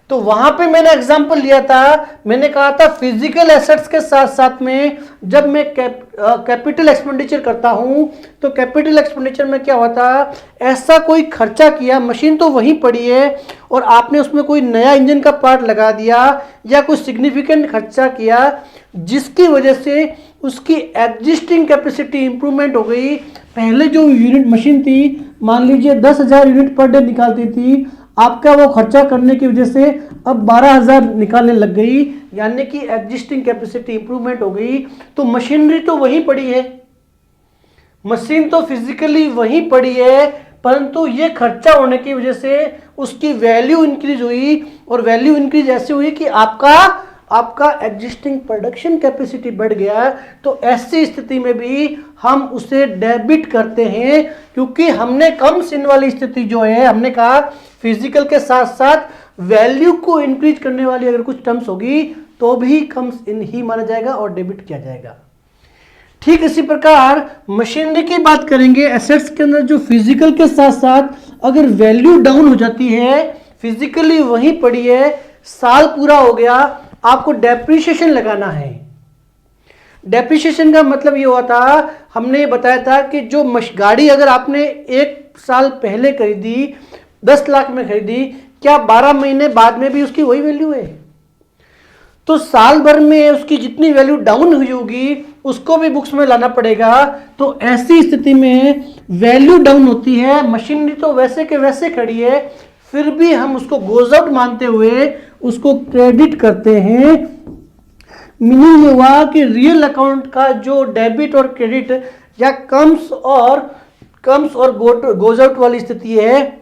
तो वहां पे मैंने एग्जांपल लिया था, मैंने कहा था फिजिकल एसेट्स के साथ साथ में जब मैं कैपिटल एक्सपेंडिचर करता हूं तो कैपिटल एक्सपेंडिचर में क्या होता है, ऐसा कोई खर्चा किया, मशीन तो वहीं पड़ी है और आपने उसमें कोई नया इंजन का पार्ट लगा दिया या कोई सिग्निफिकेंट खर्चा किया जिसकी वजह से उसकी एग्जिस्टिंग कैपेसिटी इंप्रूवमेंट हो गई। पहले जो यूनिट मशीन थी मान लीजिए 10,000 यूनिट पर डे निकालती थी, आपका वो खर्चा करने की वजह से अब 12,000 निकालने लग गई, यानी कि एग्जिस्टिंग कैपेसिटी इंप्रूवमेंट हो गई। तो मशीनरी तो वहीं पड़ी है, मशीन तो फिजिकली वहीं पड़ी है, परंतु ये खर्चा होने की वजह से उसकी वैल्यू इंक्रीज हुई और वैल्यू इंक्रीज ऐसे हुई कि आपका एग्जिस्टिंग प्रोडक्शन कैपेसिटी बढ़ गया। तो ऐसी स्थिति में भी हम उसे डेबिट करते हैं, क्योंकि हमने कम सिन वाली स्थिति जो है, हमने कहा फिजिकल के साथ साथ वैल्यू को इंक्रीज करने वाली अगर कुछ टर्म्स होगी तो भी कम इन ही माना जाएगा और डेबिट किया जाएगा। ठीक इसी प्रकार मशीनरी की बात करेंगे, एसेट्स के अंदर जो फिजिकल के साथ साथ अगर वैल्यू डाउन हो जाती है, फिजिकली वहीं पड़ी है, साल पूरा हो गया, आपको डेप्रिसिएशन लगाना है। डेप्रिसिएशन का मतलब ये हुआ था, हमने बताया था कि जो गाड़ी अगर आपने 1 साल पहले खरीदी 10 लाख में खरीदी, क्या 12 महीने बाद में भी उसकी वही वैल्यू है? तो साल भर में उसकी जितनी वैल्यू डाउन हुई होगी उसको भी बुक्स में लाना पड़ेगा। तो ऐसी स्थिति में वैल्यू डाउन होती है, मशीनरी तो वैसे के वैसे खड़ी है, फिर भी हम उसको गोज आउट मानते हुए उसको क्रेडिट करते हैं। मीनिंग ये हुआ कि रियल अकाउंट का जो डेबिट और क्रेडिट या कम्स और गोज आउट वाली स्थिति है,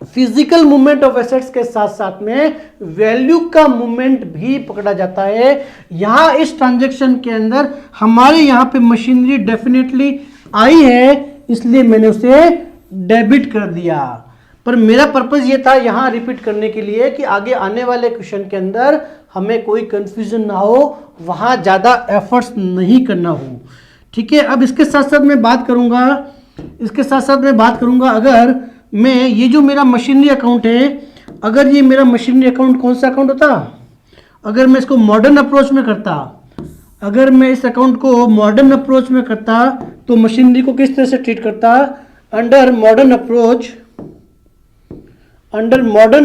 फिजिकल मूवमेंट ऑफ एसेट्स के साथ साथ में वैल्यू का मूवमेंट भी पकड़ा जाता है। यहां इस ट्रांजैक्शन के अंदर हमारे यहां पे मशीनरी डेफिनेटली आई है, इसलिए मैंने उसे डेबिट कर दिया। पर मेरा पर्पस ये था यहां रिपीट करने के लिए कि आगे आने वाले क्वेश्चन के अंदर हमें कोई कंफ्यूजन ना हो, वहां ज्यादा एफर्ट्स नहीं करना हो। ठीक है, अब इसके साथ साथ मैं बात करूंगा अगर मैं ये जो मेरा मशीनरी अकाउंट है, अगर ये मेरा मशीनरी अकाउंट कौन सा अकाउंट होता, अगर मैं इसको मॉडर्न अप्रोच में करता, अगर मैं इस अकाउंट को मॉडर्न अप्रोच में करता तो मशीनरी को किस तरह से ट्रीट करता? अंडर मॉडर्न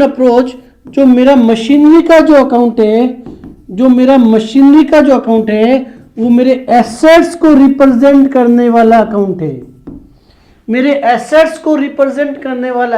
अप्रोच जो मेरा मशीनरी का जो अकाउंट है, वो मेरे एसेट्स को रिप्रेजेंट करने वाला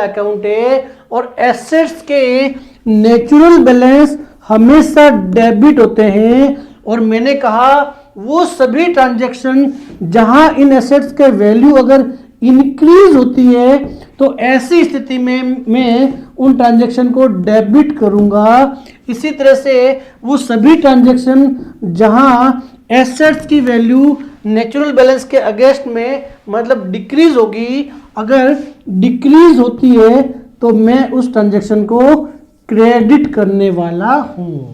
अकाउंट है, और एसेट्स के नेचुरल बैलेंस हमेशा डेबिट होते हैं। और मैंने कहा वो सभी ट्रांजैक्शन जहां इन एसेट्स के वैल्यू अगर इंक्रीज होती है तो ऐसी स्थिति में मैं उन ट्रांजैक्शन को डेबिट करूंगा। इसी तरह से वो सभी ट्रांजैक्शन जहां एसेट्स की वैल्यू नेचुरल बैलेंस के अगेंस्ट में मतलब डिक्रीज होगी, अगर डिक्रीज होती है तो मैं उस ट्रांजैक्शन को क्रेडिट करने वाला हूं।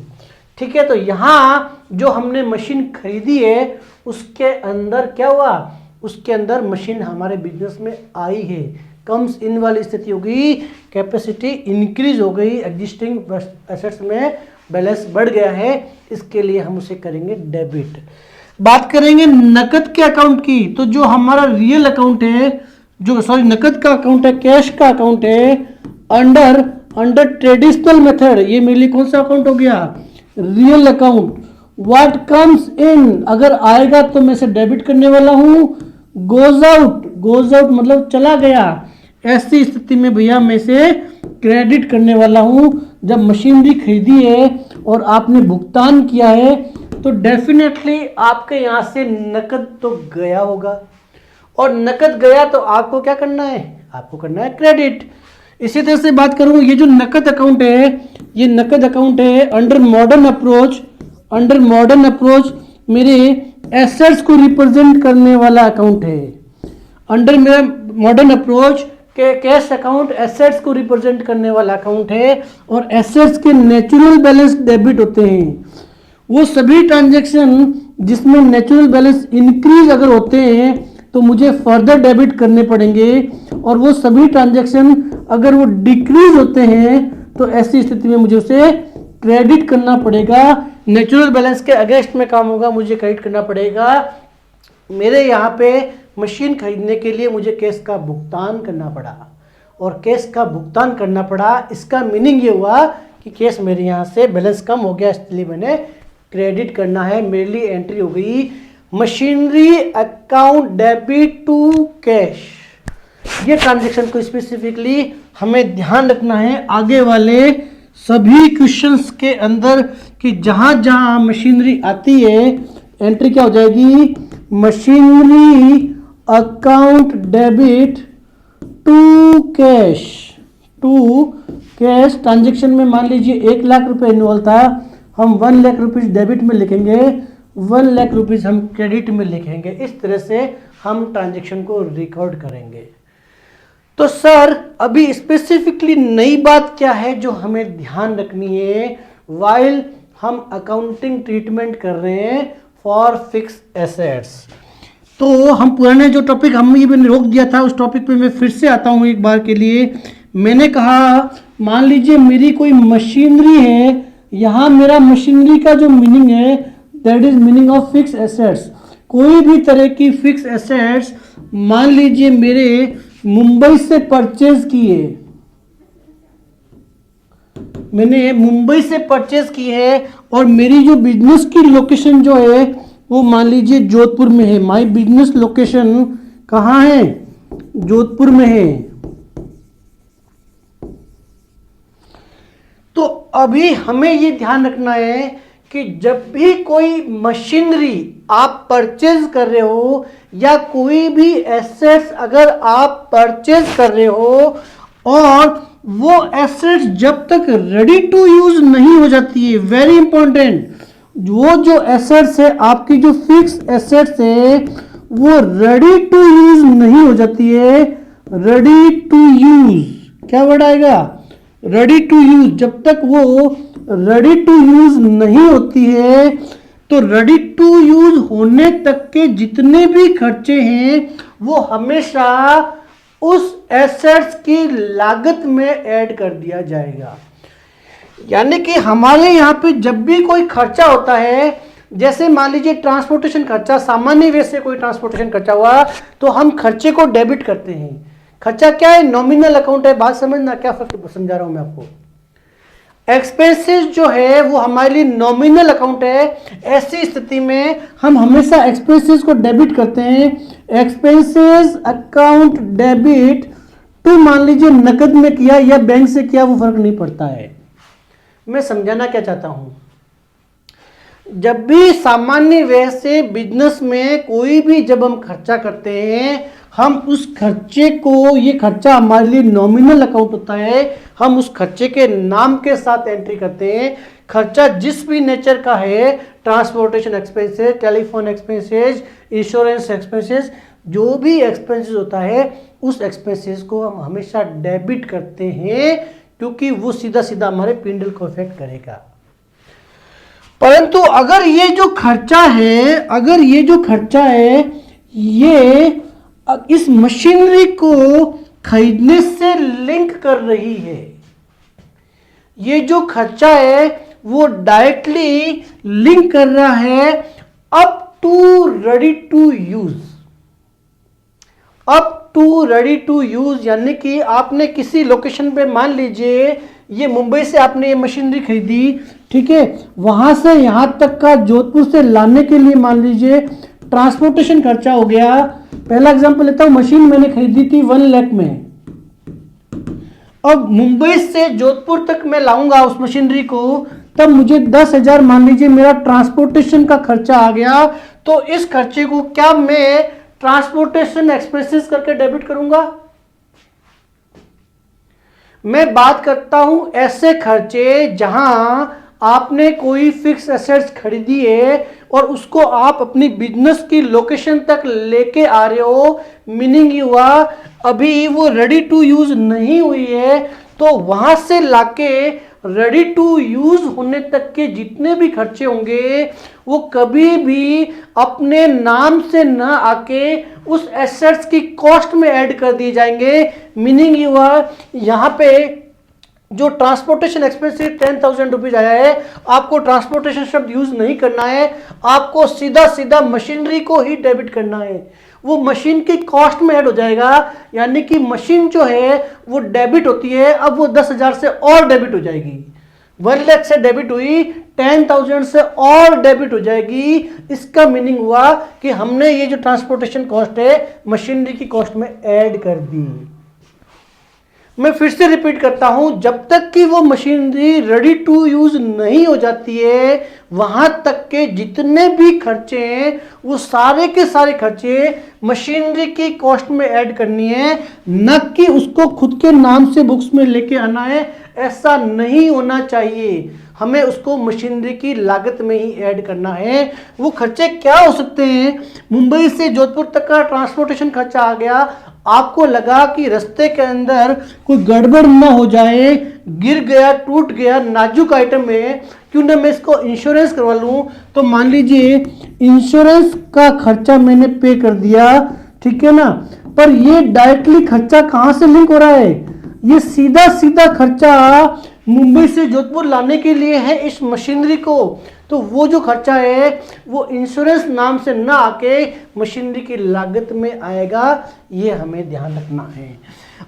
ठीक है, तो यहां जो हमने मशीन खरीदी है उसके अंदर क्या हुआ, उसके अंदर मशीन हमारे बिजनेस में आई है, कम्स इन वाली स्थिति होगी, कैपेसिटी इंक्रीज हो गई, एग्जिस्टिंग एसेट्स में बैलेंस बढ़ गया है, इसके लिए हम उसे करेंगे डेबिट। बात करेंगे नकद के अकाउंट की, तो जो हमारा रियल अकाउंट है, जो सॉरी नकद का अकाउंट है, कैश का अकाउंट है, अंडर ट्रेडिशनल मेथड, ये मेरे लिए कौन सा अकाउंट हो गया, real account. What comes in, अगर आएगा तो मैं इसे डेबिट करने वाला हूं, गोज आउट मतलब चला गया, ऐसी स्थिति में भैया मैं इसे क्रेडिट करने वाला हूं। जब मशीनरी खरीदी है और आपने भुगतान किया है तो डेफिनेटली आपके यहां से नकद तो गया होगा, और नकद गया तो आपको क्या करना है, आपको करना है क्रेडिट। इसी तरह से बात करूं, ये जो नकद अकाउंट है, ये नकद अकाउंट है अंडर मॉडर्न अप्रोच मेरे एसेट्स को रिप्रेजेंट करने वाला अकाउंट है। अंडर मेरा मॉडर्न अप्रोच के कैश अकाउंट एसेट्स को रिप्रेजेंट करने वाला अकाउंट है, और एसेट्स के नेचुरल बैलेंस डेबिट होते हैं। वो सभी ट्रांजैक्शन जिसमें नेचुरल बैलेंस इंक्रीज अगर होते हैं तो मुझे फर्दर डेबिट करने पड़ेंगे, और वो सभी ट्रांजैक्शन अगर वो डिक्रीज होते हैं तो ऐसी स्थिति में मुझे उसे क्रेडिट करना पड़ेगा। नेचुरल बैलेंस के अगेंस्ट में काम होगा, मुझे क्रेडिट करना पड़ेगा। मेरे यहाँ पे मशीन खरीदने के लिए मुझे कैश का भुगतान करना पड़ा, और कैश का भुगतान करना पड़ा, इसका मीनिंग ये हुआ कि कैश मेरे यहाँ से बैलेंस कम हो गया, इसलिए मैंने क्रेडिट करना है। मेरे लिए एंट्री हो गई machinery account debit to cash. ये ट्रांजैक्शन को स्पेसिफिकली हमें ध्यान रखना है आगे वाले सभी क्वेश्चंस के अंदर, कि जहां जहां मशीनरी आती है एंट्री क्या हो जाएगी, machinery account debit to cash. Transaction में मान लीजिए 1 लाख रुपए इन्वॉल्व था, हम 1 लाख रुपीज डेबिट में लिखेंगे, 1 लाख रुपीज हम क्रेडिट में लिखेंगे। इस तरह से हम ट्रांजैक्शन को रिकॉर्ड करेंगे। तो सर अभी स्पेसिफिकली नई बात क्या है जो हमें ध्यान रखनी है वाइल हम अकाउंटिंग ट्रीटमेंट कर रहे हैं फॉर फिक्स एसेट्स। तो हम पुराने जो टॉपिक हम ये मैंने रोक दिया था उस टॉपिक पे मैं फिर से आता हूँ एक बार के लिए। मैंने कहा मान लीजिए मेरी कोई मशीनरी है, यहाँ मेरा मशीनरी का जो मीनिंग है that is meaning of fix assets. कोई भी तरह की फिक्स एसेट्स मान लीजिए मेरे मुंबई से परचेज किए, मैंने मुंबई से परचेज की है, और मेरी जो बिजनेस की लोकेशन जो है वो मान लीजिए जोधपुर में है। माय बिजनेस लोकेशन कहाँ है, जोधपुर में है। तो अभी हमें ये ध्यान रखना है कि जब भी कोई मशीनरी आप परचेज कर रहे हो या कोई भी एसेट्स अगर आप परचेज कर रहे हो, और वो एसेट्स जब तक रेडी टू यूज नहीं हो जाती है, वेरी इंपॉर्टेंट, वो जो एसेट्स है आपकी जो फिक्स एसेट्स है वो रेडी टू यूज नहीं हो जाती है। रेडी टू यूज क्या वर्ड आएगा, रेडी टू यूज, जब तक वो रेडी टू यूज नहीं होती है तो रेडी टू यूज होने तक के जितने भी खर्चे हैं वो हमेशा उस एसेट्स की लागत में ऐड कर दिया जाएगा। यानी कि हमारे यहाँ पे जब भी कोई खर्चा होता है, जैसे मान लीजिए ट्रांसपोर्टेशन खर्चा, सामान्य वे से कोई ट्रांसपोर्टेशन खर्चा हुआ तो हम खर्चे को डेबिट करते हैं। खर्चा क्या है, नॉमिनल अकाउंट है, बात समझना क्या फर्क समझा रहा हूं मैं आपको। एक्सपेंसेस जो है वो हमारे लिए नॉमिनल अकाउंट है, ऐसी स्थिति में हम हमेशा एक्सपेंसेस को डेबिट करते हैं। एक्सपेंसेस अकाउंट डेबिट टू मान लीजिए नकद में किया या बैंक से किया वो फर्क नहीं पड़ता है। मैं समझाना क्या चाहता हूं, जब भी सामान्य व्यय से बिजनेस में कोई भी जब हम खर्चा करते हैं, हम उस खर्चे को, ये खर्चा हमारे लिए नॉमिनल अकाउंट होता है, हम उस खर्चे के नाम के साथ एंट्री करते हैं। खर्चा जिस भी नेचर का है, transportation expenses, telephone expenses, insurance expenses, जो भी एक्सपेंसेस होता है उस एक्सपेंसेस को हम हमेशा डेबिट करते हैं, क्योंकि वो सीधा सीधा हमारे P&L को इफेक्ट करेगा। परंतु अगर ये जो खर्चा है, ये इस मशीनरी को खरीदने से लिंक कर रही है, ये जो खर्चा है वो डायरेक्टली लिंक कर रहा है up to ready to use. Up to ready to use यानी कि आपने किसी लोकेशन पे, मान लीजिए ये मुंबई से आपने ये मशीनरी खरीदी, ठीक है, वहां से यहां तक का जोधपुर से लाने के लिए मान लीजिए ट्रांसपोर्टेशन खर्चा हो गया। पहला एग्जांपल लेता हूं, मशीन मैंने खरीदी थी 1 लाख में। अब मुंबई से जोधपुर तक मैं लाऊंगा उस मशीनरी को, तब मुझे 10,000 मान लीजिए मेरा ट्रांसपोर्टेशन का खर्चा आ गया। तो इस खर्चे को क्या मैं ट्रांसपोर्टेशन एक्सपेंसेस करके डेबिट करूंगा? मैं बात करता हूं ऐसे खर्चे जहां आपने कोई फिक्स एसेट्स खरीदी है और उसको आप अपनी बिजनेस की लोकेशन तक लेके आ रहे हो, मीनिंग ये हुआ अभी वो रेडी टू यूज नहीं हुई है, तो वहां से लाके रेडी टू यूज होने तक के जितने भी खर्चे होंगे वो कभी भी अपने नाम से न आके उस एसेट्स की कॉस्ट में ऐड कर दिए जाएंगे। मीनिंग ये हुआ यहाँ पे जो ट्रांसपोर्टेशन एक्सपेंसिव 10,000 रुपीज आया है, आपको ट्रांसपोर्टेशन शब्द यूज नहीं करना है, आपको सीधा सीधा मशीनरी को ही डेबिट करना है। वो मशीन की कॉस्ट में ऐड हो जाएगा, यानी कि मशीन जो है वो डेबिट होती है, अब वो 10,000 से और डेबिट हो जाएगी। 1 लाख से डेबिट हुई, 10,000 से और डेबिट हो जाएगी। इसका मीनिंग हुआ कि हमने ये जो ट्रांसपोर्टेशन कॉस्ट है मशीनरी की कॉस्ट में ऐड कर दी। मैं फिर से रिपीट करता हूं, जब तक कि वो मशीनरी रेडी टू यूज नहीं हो जाती है, वहां तक के जितने भी खर्चे हैं वो सारे के सारे खर्चे मशीनरी की कॉस्ट में ऐड करनी है, न कि उसको खुद के नाम से बुक्स में लेके आना है। ऐसा नहीं होना चाहिए, हमें उसको मशीनरी की लागत में ही ऐड करना है। वो खर्चे क्या हो सकते हैं? मुंबई से जोधपुर तक का ट्रांसपोर्टेशन खर्चा आ गया, आपको लगा कि रास्ते के अंदर कोई गड़बड़ ना हो जाए, गिर गया, टूट गया, नाजुक आइटम है, क्यों ना मैं इसको इंश्योरेंस करवा लूं। तो मान लीजिए इंश्योरेंस का खर्चा मैंने पे कर दिया, ठीक है ना, पर ये डायरेक्टली खर्चा कहां से लिंक हो रहा है? ये सीधा सीधा खर्चा मुंबई से जोधपुर लाने के लिए है इस मशीनरी को। तो वो जो खर्चा है वो इंश्योरेंस नाम से ना आके मशीनरी की लागत में आएगा, ये हमें ध्यान रखना है।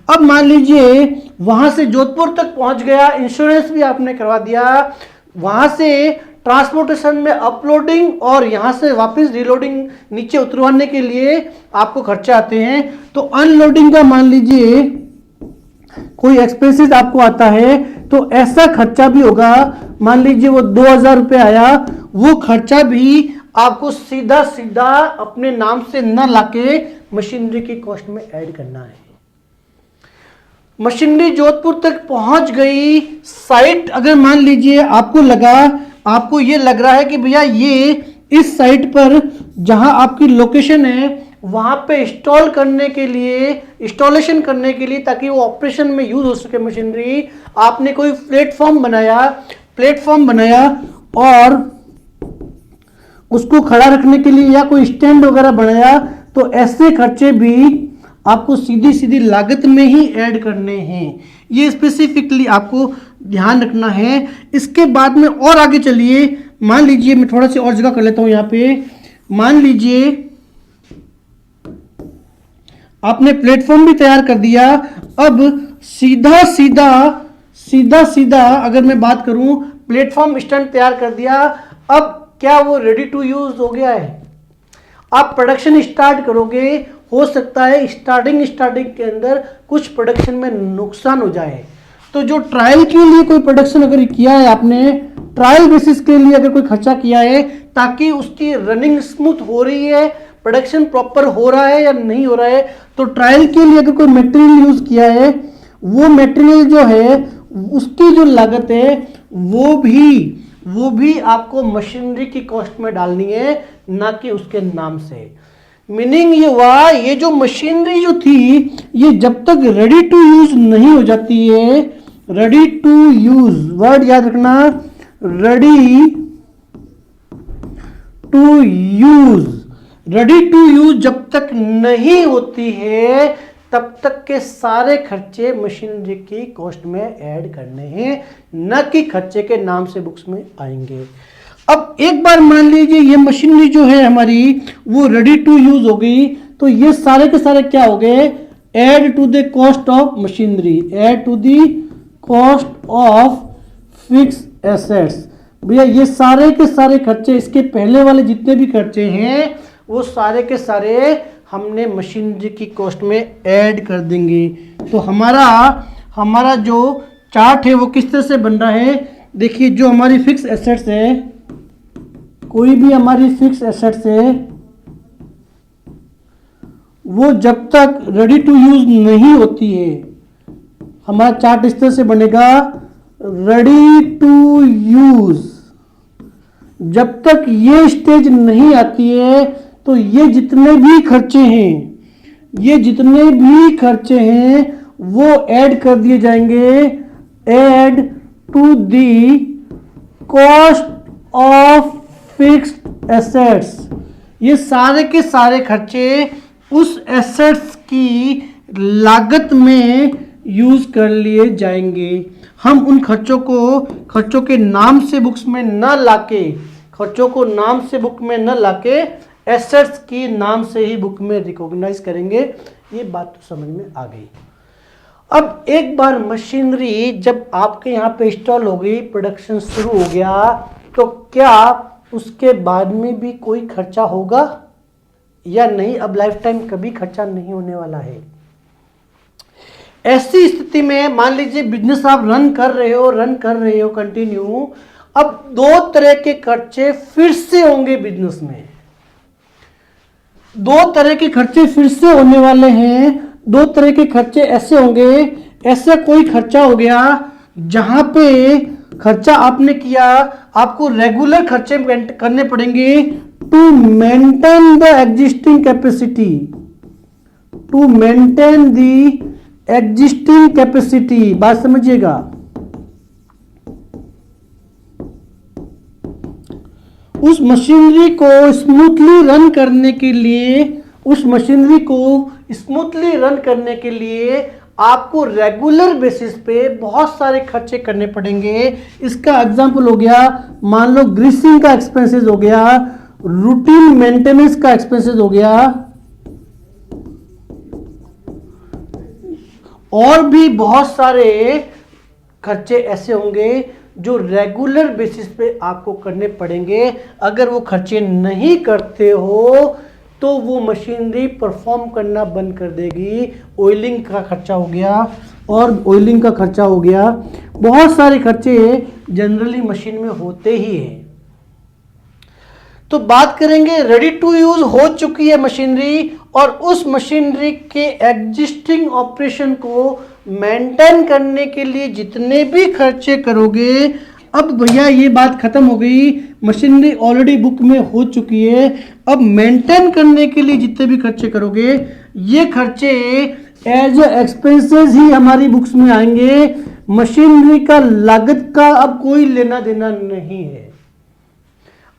अब मान लीजिए वहां से जोधपुर तक पहुंच गया, इंश्योरेंस भी आपने करवा दिया, वहां से ट्रांसपोर्टेशन में अपलोडिंग और यहां से वापस रिलोडिंग नीचे उतरवाने के लिए आपको खर्चे आते हैं। तो अनलोडिंग का मान लीजिए कोई एक्सपेंसेस आपको आता है, तो ऐसा खर्चा भी होगा। मान लीजिए वो 2,000 रुपये आया, वो खर्चा भी आपको सीधा सीधा अपने नाम से न लाके मशीनरी की कॉस्ट में ऐड करना है। मशीनरी जोधपुर तक पहुंच गई, साइट अगर मान लीजिए आपको ये लग रहा है कि भैया ये इस साइट पर जहां आपकी लोकेशन है वहां पे इंस्टॉलेशन करने के लिए ताकि वो ऑपरेशन में यूज हो सके मशीनरी, आपने कोई प्लेटफॉर्म बनाया और उसको खड़ा रखने के लिए या कोई स्टैंड वगैरह बनाया, तो ऐसे खर्चे भी आपको सीधी सीधी लागत में ही ऐड करने हैं। ये स्पेसिफिकली आपको ध्यान रखना है। इसके बाद में और आगे चलिए, मान लीजिए मैं थोड़ा सी और जगह कर लेता हूं। यहाँ पे मान लीजिए आपने प्लेटफॉर्म भी तैयार कर दिया, अब सीधा सीधा अगर मैं बात करूं, प्लेटफॉर्म स्टैंड तैयार कर दिया, अब क्या वो रेडी टू यूज हो गया है? आप प्रोडक्शन स्टार्ट करोगे, हो सकता है स्टार्टिंग के अंदर कुछ प्रोडक्शन में नुकसान हो जाए, तो जो ट्रायल के लिए कोई प्रोडक्शन अगर किया है आपने, ट्रायल बेसिस के लिए अगर कोई खर्चा किया है ताकि उसकी रनिंग स्मूथ हो रही है, प्रोडक्शन प्रॉपर हो रहा है या नहीं हो रहा है, तो ट्रायल के लिए अगर कोई मटेरियल यूज किया है, वो मटेरियल जो है उसकी जो लागत है वो भी आपको मशीनरी की कॉस्ट में डालनी है, ना कि उसके नाम से। मीनिंग ये हुआ, ये जो मशीनरी जो थी ये जब तक रेडी टू यूज नहीं हो जाती है, रेडी टू यूज वर्ड याद रखना, रेडी टू यूज जब तक नहीं होती है तब तक के सारे खर्चे मशीनरी की कॉस्ट में ऐड करने हैं, न कि खर्चे के नाम से बुक्स में आएंगे। अब एक बार मान लीजिए ये मशीनरी जो है हमारी वो रेडी टू यूज हो गई, तो ये सारे के सारे क्या हो गए, add to the cost of machinery, add to the cost of fix assets. भैया ये सारे के सारे खर्चे, इसके पहले वाले जितने भी खर्चे हैं वो सारे के सारे हमने मशीनरी की कॉस्ट में ऐड कर देंगे। तो हमारा जो चार्ट है वो किस तरह से बन रहा है, देखिए जो हमारी फिक्स एसेट्स है, कोई भी हमारी फिक्स एसेट्स है वो जब तक रेडी टू यूज नहीं होती है, हमारा चार्ट इस तरह से बनेगा, रेडी टू यूज जब तक ये स्टेज नहीं आती है तो ये जितने भी खर्चे हैं वो ऐड कर दिए जाएंगे, add to the cost of fixed assets. ये सारे के सारे खर्चे उस एसेट्स की लागत में यूज कर लिए जाएंगे। हम उन खर्चों के नाम से बुक्स में न लाके एसेट्स की नाम से ही बुक में रिकॉग्नाइज करेंगे। ये बात तो समझ में आ गई। अब एक बार मशीनरी जब आपके यहाँ पे इंस्टॉल हो गई, प्रोडक्शन शुरू हो गया, तो क्या उसके बाद में भी कोई खर्चा होगा या नहीं? अब लाइफ टाइम कभी खर्चा नहीं होने वाला है। ऐसी स्थिति में मान लीजिए बिजनेस आप रन कर रहे हो कंटिन्यू, अब दो तरह के खर्चे फिर से होंगे बिजनेस में, दो तरह के खर्चे फिर से होने वाले हैं। दो तरह के खर्चे ऐसे होंगे, ऐसा कोई खर्चा हो गया जहां पे खर्चा आपने किया, आपको रेगुलर खर्चे करने पड़ेंगे to maintain the existing capacity, बात समझिएगा। उस मशीनरी को स्मूथली रन करने के लिए आपको रेगुलर बेसिस पे बहुत सारे खर्चे करने पड़ेंगे। इसका एग्जांपल हो गया, मान लो ग्रीसिंग का एक्सपेंसेस हो गया, रूटीन मेंटेनेंस का एक्सपेंसेस हो गया, और भी बहुत सारे खर्चे ऐसे होंगे जो रेगुलर बेसिस पे आपको करने पड़ेंगे। अगर वो खर्चे नहीं करते हो तो वो मशीनरी परफॉर्म करना बंद कर देगी। ऑयलिंग का खर्चा हो गया, बहुत सारे खर्चे जनरली मशीन में होते ही हैं। तो बात करेंगे, रेडी टू यूज हो चुकी है मशीनरी, और उस मशीनरी के एग्जिस्टिंग ऑपरेशन को मेंटेन करने के लिए जितने भी खर्चे करोगे, अब भैया ये बात खत्म हो गई, मशीनरी ऑलरेडी बुक में हो चुकी है। अब मेंटेन करने के लिए जितने भी खर्चे करोगे, ये खर्चे एज एक्सपेंसेस ही हमारी बुक्स में आएंगे। मशीनरी का लागत का अब कोई लेना देना नहीं है।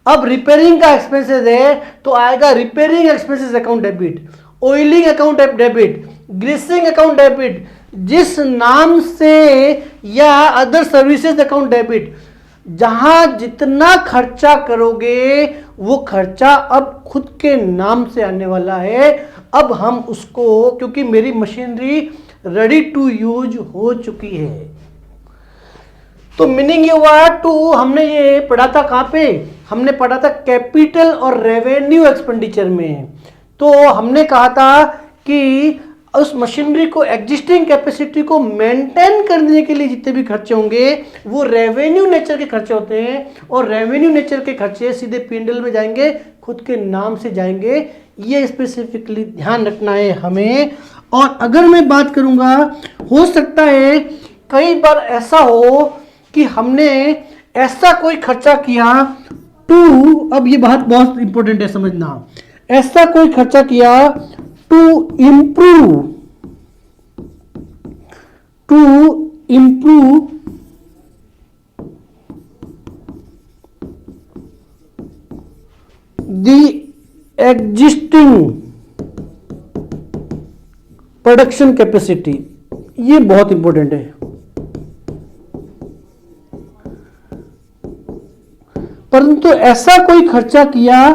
अब रिपेयरिंग का एक्सपेंसेस है तो आएगा repairing expenses account debit, oiling account debit, greasing account debit, जिस नाम से या अदर सर्विसेज अकाउंट डेबिट। जहां जितना खर्चा करोगे वो खर्चा अब खुद के नाम से आने वाला है। अब हम उसको, क्योंकि मेरी मशीनरी रेडी टू यूज हो चुकी है, तो मीनिंग ये हुआ हमने ये पढ़ा था कहां पे, हमने पढ़ा था कैपिटल और रेवेन्यू एक्सपेंडिचर में। तो हमने कहा था कि उस मशीनरी को एग्जिस्टिंग कैपेसिटी को मेंटेन करने के लिए जितने भी खर्चे होंगे वो रेवेन्यू नेचर के खर्चे होते हैं, और रेवेन्यू नेचर के खर्चे सीधे P&L में जाएंगे, खुद के नाम से जाएंगे। ये स्पेसिफिकली ध्यान रखना है हमें। और अगर मैं बात करूंगा, हो सकता है कई बार ऐसा हो कि हमने ऐसा कोई खर्चा किया टू, अब ये बात बहुत इंपॉर्टेंट है समझना, ऐसा कोई खर्चा किया to improve the existing production capacity. ये बहुत इंपॉर्टेंट है। परंतु ऐसा कोई खर्चा किया,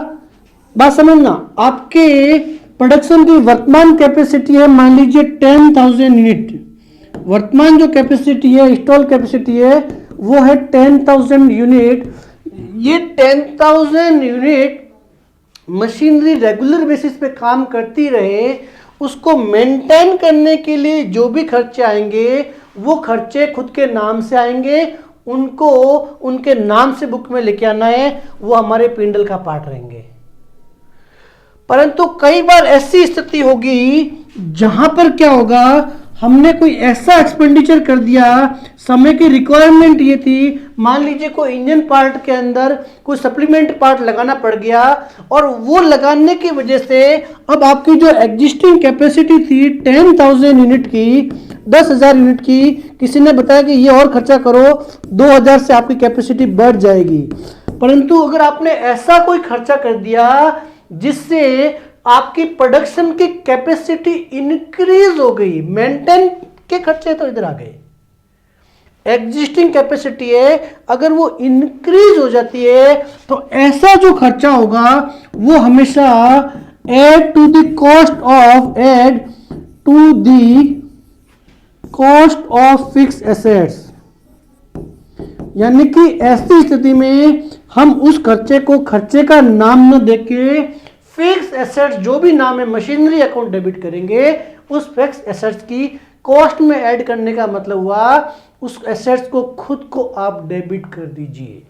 बात समझना, आपके प्रोडक्शन की वर्तमान कैपेसिटी है मान लीजिए 10,000 यूनिट, वर्तमान जो कैपेसिटी है, इंस्टॉल कैपेसिटी है वो है 10,000 यूनिट। ये 10,000 यूनिट मशीनरी रेगुलर बेसिस पे काम करती रहे, उसको मेंटेन करने के लिए जो भी खर्चे आएंगे वो खर्चे खुद के नाम से आएंगे, उनको उनके नाम से बुक में लेके आना है, वो हमारे P&L का पार्ट रहेंगे। परंतु कई बार ऐसी स्थिति होगी जहां पर क्या होगा, हमने कोई ऐसा एक्सपेंडिचर कर दिया, समय की रिक्वायरमेंट ये थी, मान लीजिए कोई इंजन पार्ट के अंदर कोई सप्लीमेंट पार्ट लगाना पड़ गया, और वो लगाने की वजह से अब आपकी जो एग्जिस्टिंग कैपेसिटी थी 10,000 यूनिट की, 10,000 यूनिट की, किसी ने बताया कि ये और खर्चा करो, 2,000 से आपकी कैपेसिटी बढ़ जाएगी। परंतु अगर आपने ऐसा कोई खर्चा कर दिया जिससे आपकी प्रोडक्शन की कैपेसिटी इंक्रीज हो गई, मेंटेन के खर्चे तो इधर आ गए, एग्जिस्टिंग कैपेसिटी है, अगर वो इंक्रीज हो जाती है तो ऐसा जो खर्चा होगा वो हमेशा add to the cost of fix assets, यानी कि ऐसी स्थिति में हम उस खर्चे को खर्चे का नाम न देके फिक्स एसेट्स जो भी नाम है मशीनरी अकाउंट डेबिट करेंगे, उस फिक्स एसेट्स की कॉस्ट में ऐड करने का मतलब हुआ उस एसेट्स को खुद को आप डेबिट कर दीजिए।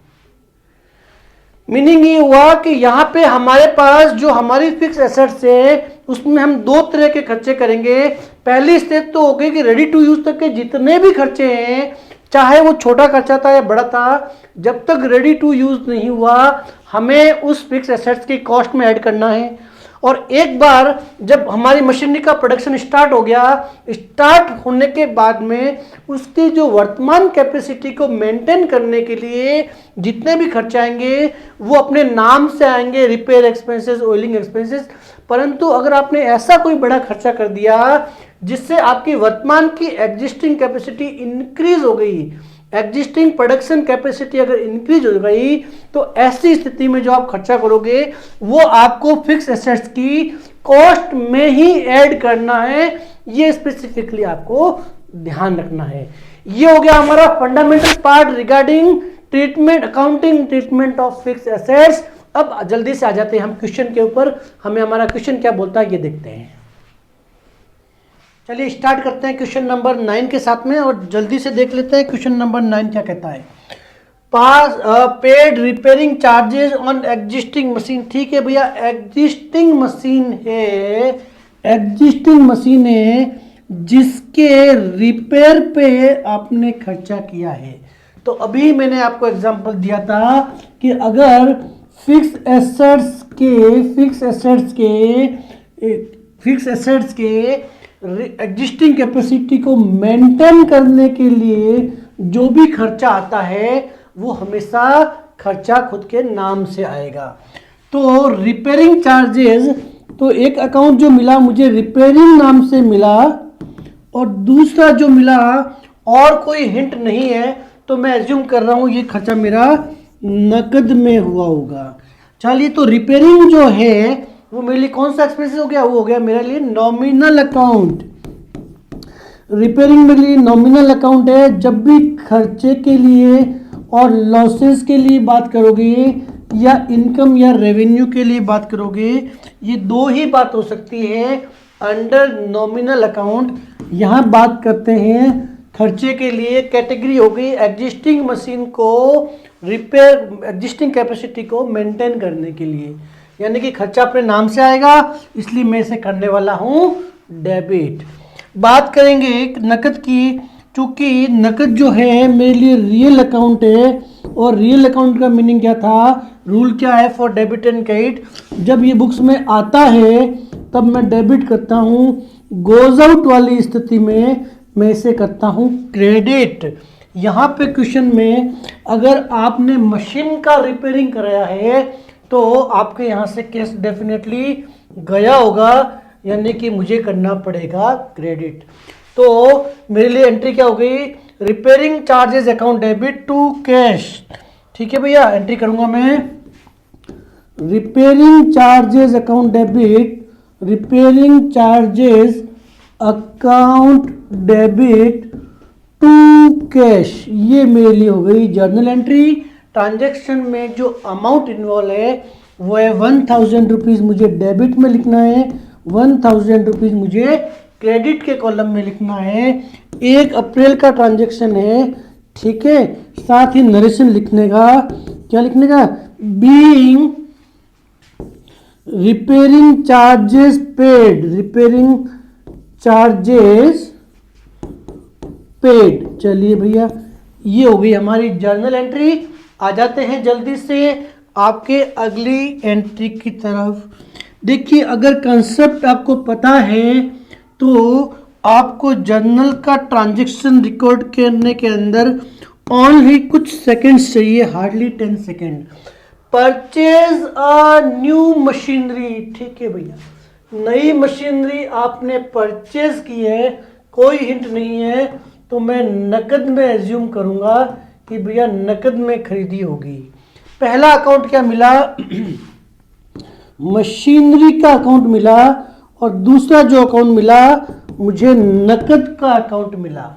मीनिंग ये हुआ कि यहां पे हमारे पास जो हमारी फिक्स एसेट्स है उसमें हम दो तरह के खर्चे करेंगे। पहली स्टेज तो हो गई कि रेडी टू यूज तक के जितने भी खर्चे हैं, चाहे वो छोटा खर्चा था या बड़ा था, जब तक रेडी टू यूज नहीं हुआ हमें उस फिक्स एसेट्स की कॉस्ट में ऐड करना है। और एक बार जब हमारी मशीनरी का प्रोडक्शन स्टार्ट हो गया, स्टार्ट होने के बाद में उसकी जो वर्तमान कैपेसिटी को मेंटेन करने के लिए जितने भी खर्चे आएंगे वो अपने नाम से आएंगे, रिपेयर एक्सपेंसेस, ऑयलिंग एक्सपेंसेस। परंतु अगर आपने ऐसा कोई बड़ा खर्चा कर दिया जिससे आपकी वर्तमान की एग्जिस्टिंग कैपेसिटी इंक्रीज हो गई, एग्जिस्टिंग प्रोडक्शन कैपेसिटी अगर इंक्रीज हो गई, तो ऐसी स्थिति में जो आप खर्चा करोगे वो आपको फिक्स एसेट्स की कॉस्ट में ही ऐड करना है। ये स्पेसिफिकली आपको ध्यान रखना है। ये हो गया हमारा fundamental part regarding treatment, accounting treatment of fix assets. अब जल्दी से आ जाते हैं हम क्वेश्चन के ऊपर, हमें हमारा क्वेश्चन क्या बोलता है ये देखते हैं। चलिए स्टार्ट करते हैं क्वेश्चन नंबर 9 के साथ में और जल्दी से देख लेते हैं क्वेश्चन नंबर 9 क्या कहता है। Pass paid repairing charges on existing machine. ठीक है भैया, एग्जिस्टिंग मशीन है जिसके रिपेयर पे आपने खर्चा किया है। तो अभी मैंने आपको एग्जांपल दिया था कि अगर फिक्स एसेट्स के एग्जिस्टिंग कैपेसिटी को मेंटेन करने के लिए जो भी खर्चा आता है वो हमेशा खर्चा खुद के नाम से आएगा। तो रिपेयरिंग चार्जेस, तो एक अकाउंट जो मिला मुझे रिपेयरिंग नाम से मिला और दूसरा जो मिला और कोई हिंट नहीं है, तो मैं एज्यूम कर रहा हूं ये खर्चा मेरा नकद में हुआ होगा। चलिए, तो रिपेयरिंग जो है वो मेरे लिए कौन सा एक्सपेंसेस हो गया, वो हो गया मेरे लिए नॉमिनल अकाउंट। रिपेयरिंग मेरे लिए नॉमिनल अकाउंट है। जब भी खर्चे के लिए और लॉसेस के लिए बात करोगे या इनकम या रेवेन्यू के लिए बात करोगे, ये दो ही बात हो सकती है। अंडर नॉमिनल अकाउंट यहाँ बात करते हैं खर्चे के लिए। कैटेगरी हो गई एग्जिस्टिंग मशीन को रिपेयर, एग्जिस्टिंग कैपेसिटी को मेंटेन करने के लिए, यानी कि खर्चा अपने नाम से आएगा, इसलिए मैं इसे करने वाला हूँ डेबिट। बात करेंगे नकद की, चूंकि नकद जो है मेरे लिए रियल अकाउंट है, और रियल अकाउंट का मीनिंग क्या था, रूल क्या है फॉर डेबिट एंड क्रेडिट, जब ये बुक्स में आता है तब मैं डेबिट करता हूँ, गोज आउट वाली स्थिति में मैं इसे करता हूँ क्रेडिट। यहाँ पे क्वेश्चन में अगर आपने मशीन का रिपेयरिंग कराया है तो आपके यहाँ से कैश डेफिनेटली गया होगा, यानी कि मुझे करना पड़ेगा क्रेडिट। तो मेरे लिए एंट्री क्या हो गई, repairing charges account debit to cash. ठीक है भैया, एंट्री करूंगा मैं repairing charges account debit, repairing charges account debit to cash. ये मेरे लिए हो गई जर्नल एंट्री। ट्रांजैक्शन में जो अमाउंट इन्वॉल्व है वो है 1000 रुपीज़ मुझे डेबिट में लिखना है, 1000 रुपीज़ मुझे क्रेडिट के कॉलम में लिखना है। 1 अप्रैल का ट्रांजैक्शन है, ठीक है। साथ ही नरेशन लिखने का, क्या लिखने का, being repairing charges paid, repairing charges paid. चलिए भैया, ये हो गई हमारी जर्नल एंट्री। आ जाते हैं जल्दी से आपके अगली एंट्री की तरफ। देखिए, अगर कंसेप्ट आपको पता है तो आपको जर्नल का ट्रांजैक्शन रिकॉर्ड करने के अंदर ओनली कुछ सेकंड्स चाहिए, hardly 10 second. Purchase a new machinery, ठीक है भैया, नई मशीनरी आपने परचेज की है, कोई हिंट नहीं है, तो मैं नकद में एज्यूम करूंगा कि भैया नकद में खरीदी होगी। पहला अकाउंट क्या मिला, मशीनरी का अकाउंट मिला, और दूसरा जो अकाउंट मिला मुझे नकद का अकाउंट मिला।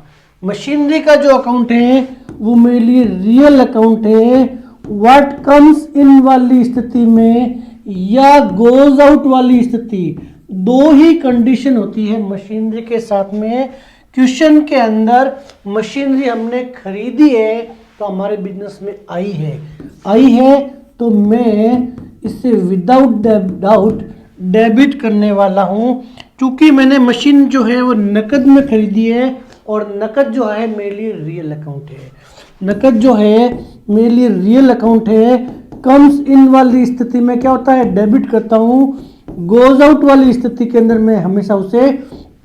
मशीनरी का जो अकाउंट है वो मेरे लिए रियल अकाउंट है। व्हाट कम्स इन वाली स्थिति में या गोज आउट वाली स्थिति, दो ही कंडीशन होती है मशीनरी के साथ में। क्वेश्चन के अंदर मशीनरी हमने खरीदी है तो हमारे बिजनेस में आई है, तो मैं इससे विदाउट डाउट डेबिट करने वाला हूं, क्योंकि मैंने मशीन जो है वो नकद में खरीदी है, और नकद जो है मेरे लिए रियल अकाउंट है। नकद जो है मेरे लिए रियल अकाउंट है। कम्स इन वाली स्थिति में क्या होता है, डेबिट करता हूँ। गोज आउट वाली स्थिति के अंदर मैं हमेशा उसे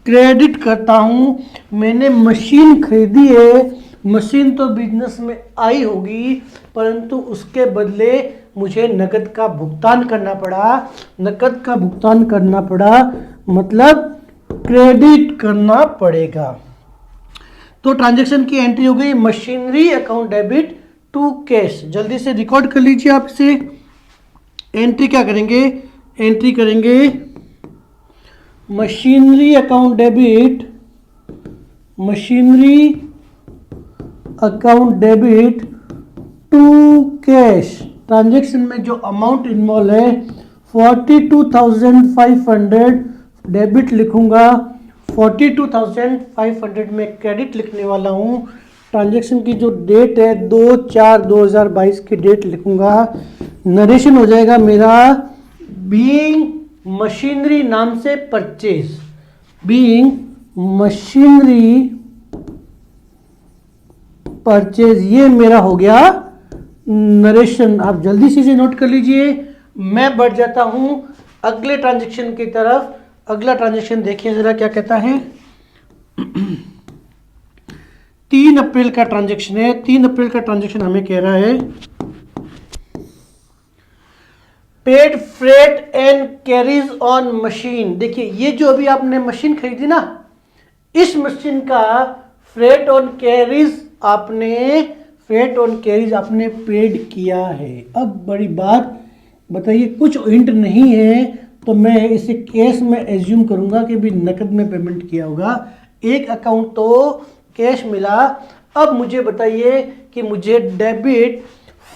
क्रेडिट करता हूँ। मैंने मशीन खरीदी है, मशीन तो बिजनेस में आई होगी, परंतु उसके बदले मुझे नकद का भुगतान करना पड़ा। नकद का भुगतान करना पड़ा मतलब क्रेडिट करना पड़ेगा। तो ट्रांजैक्शन की एंट्री हो गई machinery account debit to cash. जल्दी से रिकॉर्ड कर लीजिए आप इसे। एंट्री क्या करेंगे, एंट्री करेंगे machinery account debit, machinery account debit to cash. Transaction में जो अमाउंट इन्वॉल्व है 42,500 डेबिट लिखूंगा, 42,500 में क्रेडिट लिखने वाला हूं। ट्रांजैक्शन की जो डेट है 2/4/2022 की डेट लिखूंगा। नरेशन हो जाएगा मेरा बीइंग मशीनरी नाम से परचेज, बीइंग मशीनरी परचेज, ये मेरा हो गया नरेशन। आप जल्दी से इसे नोट कर लीजिए। मैं बढ़ जाता हूं अगले ट्रांजैक्शन की तरफ। अगला ट्रांजैक्शन देखिए जरा क्या कहता है। 3 अप्रैल का ट्रांजैक्शन है। 3 अप्रैल का ट्रांजैक्शन हमें कह रहा है paid freight and carries on machine. देखिए, ये जो अभी आपने मशीन खरीदी ना, इस मशीन का फ्रेट ऑन कैरीज आपने पेड किया है। अब बड़ी बात बताइए, कुछ हिंट नहीं है तो मैं इसे कैश में एज्यूम करूंगा कि भी नकद में पेमेंट किया होगा। एक अकाउंट तो कैश मिला। अब मुझे बताइए कि मुझे डेबिट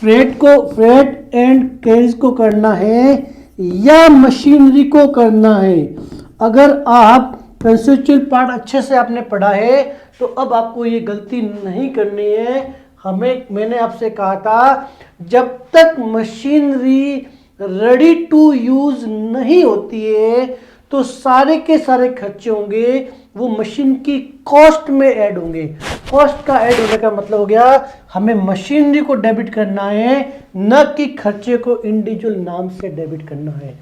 फ्रेट एंड कैश को करना है या मशीनरी को करना है। अगर आप कंसेप्चुअल पार्ट अच्छे से आपने पढ़ा है तो अब आपको ये गलती नहीं करनी है। मैंने आपसे कहा था जब तक मशीनरी रेडी टू यूज नहीं होती है तो सारे के सारे खर्चे होंगे वो मशीन की कॉस्ट में ऐड होंगे। कॉस्ट का ऐड होने का मतलब हो गया हमें मशीनरी को डेबिट करना है, न कि खर्चे को इंडिविजुअल नाम से डेबिट करना है।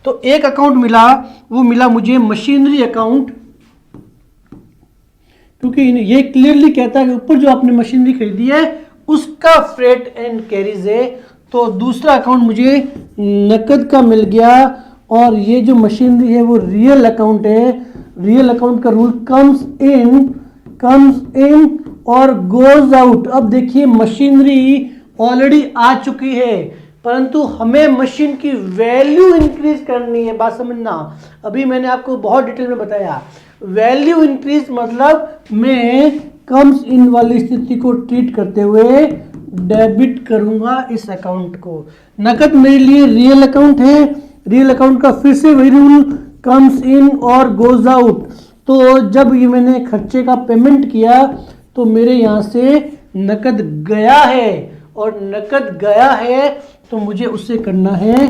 तो एक अकाउंट मिला, वो मिला मुझे मशीनरी अकाउंट, क्योंकि ये क्लियरली कहता है कि ऊपर जो आपने मशीनरी खरीदी है उसका फ्रेट एंड कैरीज है। तो दूसरा अकाउंट मुझे नकद का मिल गया और ये जो मशीनरी है वो रियल अकाउंट है। रियल अकाउंट का रूल कम्स इन और गोज आउट। अब देखिए मशीनरी ऑलरेडी आ चुकी है परंतु हमें मशीन की वैल्यू इंक्रीज करनी है। बात समझना, अभी मैंने आपको बहुत डिटेल में बताया। वैल्यू इंक्रीज मतलब मैं कम्स इन वाली स्थिति को ट्रीट करते हुए डेबिट करूंगा इस अकाउंट को। नकद मेरे लिए रियल अकाउंट है। रियल अकाउंट का फिर से वही रूल कम्स इन और गोज आउट। तो जब ये मैंने खर्चे का पेमेंट किया तो मेरे यहाँ से नकद गया है और नकद गया है तो मुझे उससे करना है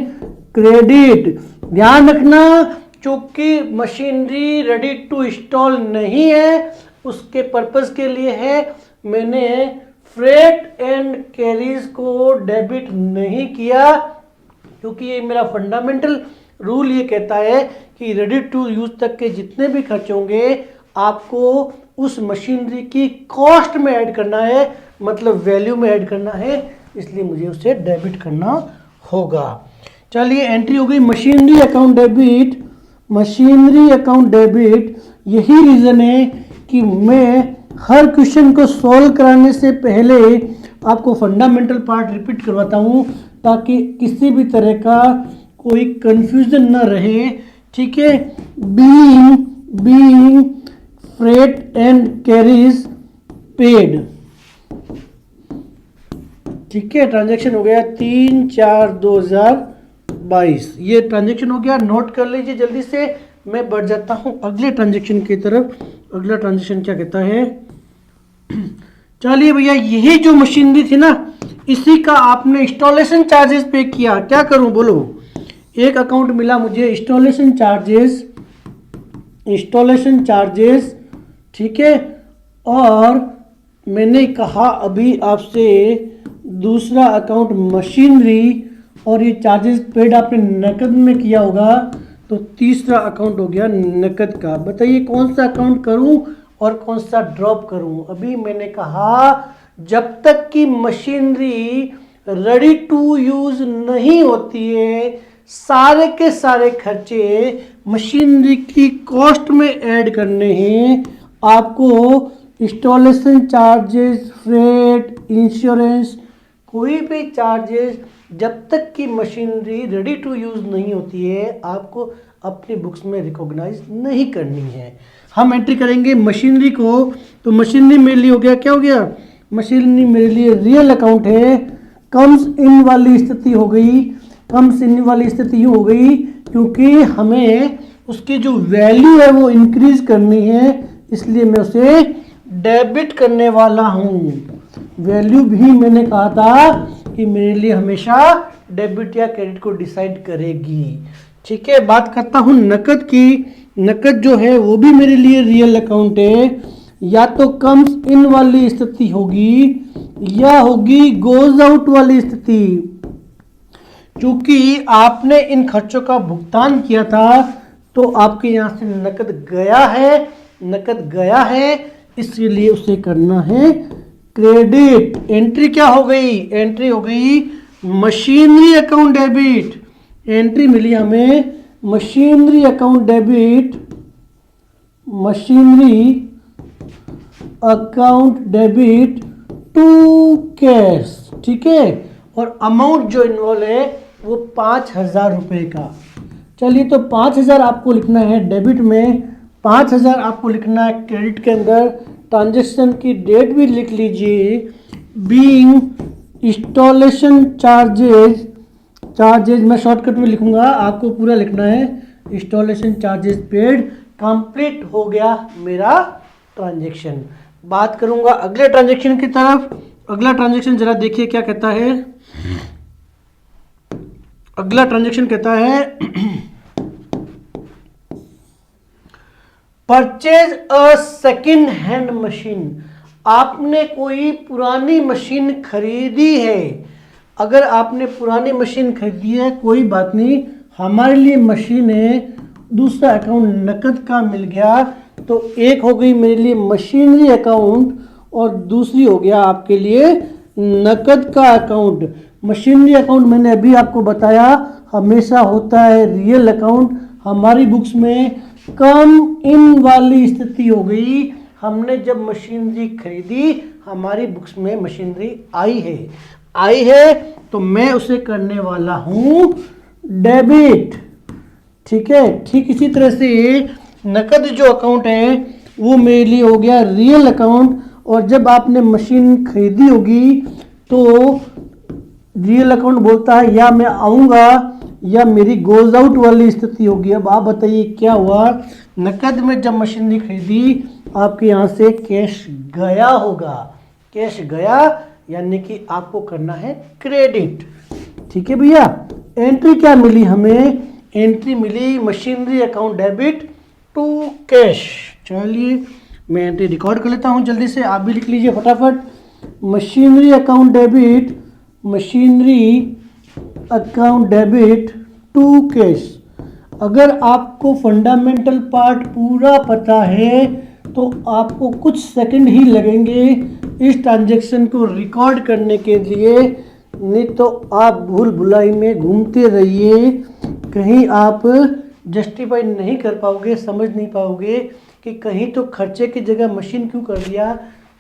क्रेडिट। ध्यान रखना, चूंकि मशीनरी रेडी टू इंस्टॉल नहीं है उसके पर्पस के लिए है, मैंने फ्रेट एंड कैरीज को डेबिट नहीं किया क्योंकि ये मेरा फंडामेंटल रूल ये कहता है कि रेडी टू यूज तक के जितने भी खर्च होंगे आपको उस मशीनरी की कॉस्ट में ऐड करना है, मतलब वैल्यू में ऐड करना है, इसलिए मुझे उसे डेबिट करना होगा। चलिए एंट्री हो गई machinery account debit. Machinery account debit, यही रीज़न है कि मैं हर क्वेश्चन को सॉल्व कराने से पहले आपको फंडामेंटल पार्ट रिपीट करवाता हूँ ताकि किसी भी तरह का कोई कंफ्यूजन ना रहे। ठीक है, being freight and carries paid. ठीक है, ट्रांजैक्शन हो गया 3/4/2022। ये ट्रांजैक्शन हो गया, नोट कर लीजिए जल्दी से। मैं बढ़ जाता हूँ अगले ट्रांजैक्शन की तरफ। अगला ट्रांजैक्शन क्या कहता है, चलिए भैया यही जो मशीनरी थी ना इसी का आपने इंस्टॉलेशन चार्जेस पे किया। क्या करूं बोलो, एक अकाउंट मिला मुझे इंस्टॉलेशन चार्जेस। ठीक है, और मैंने कहा अभी आपसे दूसरा अकाउंट मशीनरी और ये चार्जेस पेड आपने नकद में किया होगा तो तीसरा अकाउंट हो गया नकद का। बताइए कौन सा अकाउंट करूं और कौन सा ड्रॉप करूं। अभी मैंने कहा जब तक कि मशीनरी रेडी टू यूज नहीं होती है सारे के सारे खर्चे मशीनरी की कॉस्ट में ऐड करने हैं। आपको इंस्टॉलेशन चार्जेस, फ्रेट, इंश्योरेंस, कोई भी चार्जेस जब तक कि मशीनरी रेडी टू यूज नहीं होती है आपको अपनी बुक्स में रिकॉग्नाइज नहीं करनी है। हम एंट्री करेंगे मशीनरी को, तो मशीनरी मेरे लिए हो गया, क्या हो गया, मशीनरी मेरे लिए रियल अकाउंट है। कम्स इन वाली स्थिति हो गई, कम्स इन वाली स्थिति यूँ हो गई क्योंकि हमें उसकी जो वैल्यू है वो इंक्रीज करनी है, इसलिए मैं उसे डेबिट करने वाला हूँ। वैल्यू भी मैंने कहा था कि मेरे लिए हमेशा डेबिट या क्रेडिट को डिसाइड करेगी। ठीक है, बात करता हूँ नकद की। नकद जो है वो भी मेरे लिए रियल अकाउंट है। या तो कम्स इन वाली स्थिति होगी या होगी गोज आउट वाली स्थिति। क्योंकि आपने इन खर्चों का भुगतान किया था तो आपके यहाँ से नकद गया है, इसलिए उसे करना है क्रेडिट। एंट्री क्या हो गई, एंट्री हो गई मशीनरी अकाउंट डेबिट। एंट्री मिली हमें machinery account debit, machinery account debit to cash. ठीक है, और अमाउंट जो इन्वॉल्व है वो 5,000 रुपये का। चलिए तो 5,000 आपको लिखना है डेबिट में, 5,000 आपको लिखना है क्रेडिट के अंदर। ट्रांजेक्शन की डेट भी लिख लीजिए। बीइंग इंस्टॉलेशन चार्जेज मैं शॉर्टकट में लिखूंगा, आपको पूरा लिखना है। इंस्टॉलेशन चार्जेस पेड, कंप्लीट हो गया मेरा ट्रांजेक्शन। बात करूंगा अगले ट्रांजेक्शन की तरफ। अगला ट्रांजेक्शन जरा देखिए क्या कहता है। अगला ट्रांजेक्शन कहता है purchase a second hand machine. आपने कोई पुरानी मशीन खरीदी है। अगर आपने पुरानी मशीन खरीदी है कोई बात नहीं, हमारे लिए मशीन है, दूसरा अकाउंट नकद का मिल गया, तो एक हो गई मेरे लिए मशीनरी अकाउंट और दूसरी हो गया आपके लिए नकद का अकाउंट। मशीनरी अकाउंट मैंने अभी आपको बताया हमेशा होता है रियल अकाउंट। हमारी बुक्स में कम इन वाली स्थिति हो गई, हमने जब मशीनरी खरीदी हमारी बुक्स में मशीनरी आई है तो मैं उसे करने वाला हूं डेबिट। ठीक है, ठीक इसी तरह से नकद जो अकाउंट है वो मेरे लिए हो गया रियल अकाउंट। और जब आपने मशीन खरीदी होगी तो रियल अकाउंट बोलता है या मैं आऊँगा या मेरी गोज आउट वाली स्थिति होगी। अब आप बताइए क्या हुआ। नकद में जब मशीनरी खरीदी आपके यहाँ से कैश गया होगा, कैश गया यानी कि आपको करना है क्रेडिट। ठीक है भैया, एंट्री क्या मिली हमें, एंट्री मिली machinery account debit to cash. चलिए मैं एंट्री रिकॉर्ड कर लेता हूँ जल्दी से, आप भी लिख लीजिए फटाफट। Machinery account debit, machinery account debit to cash. अगर आपको फंडामेंटल पार्ट पूरा पता है तो आपको कुछ सेकंड ही लगेंगे इस ट्रांजैक्शन को रिकॉर्ड करने के लिए, नहीं तो आप भूल भुलाई में घूमते रहिए, कहीं आप जस्टिफाई नहीं कर पाओगे, समझ नहीं पाओगे कि कहीं तो खर्चे की जगह मशीन क्यों कर दिया,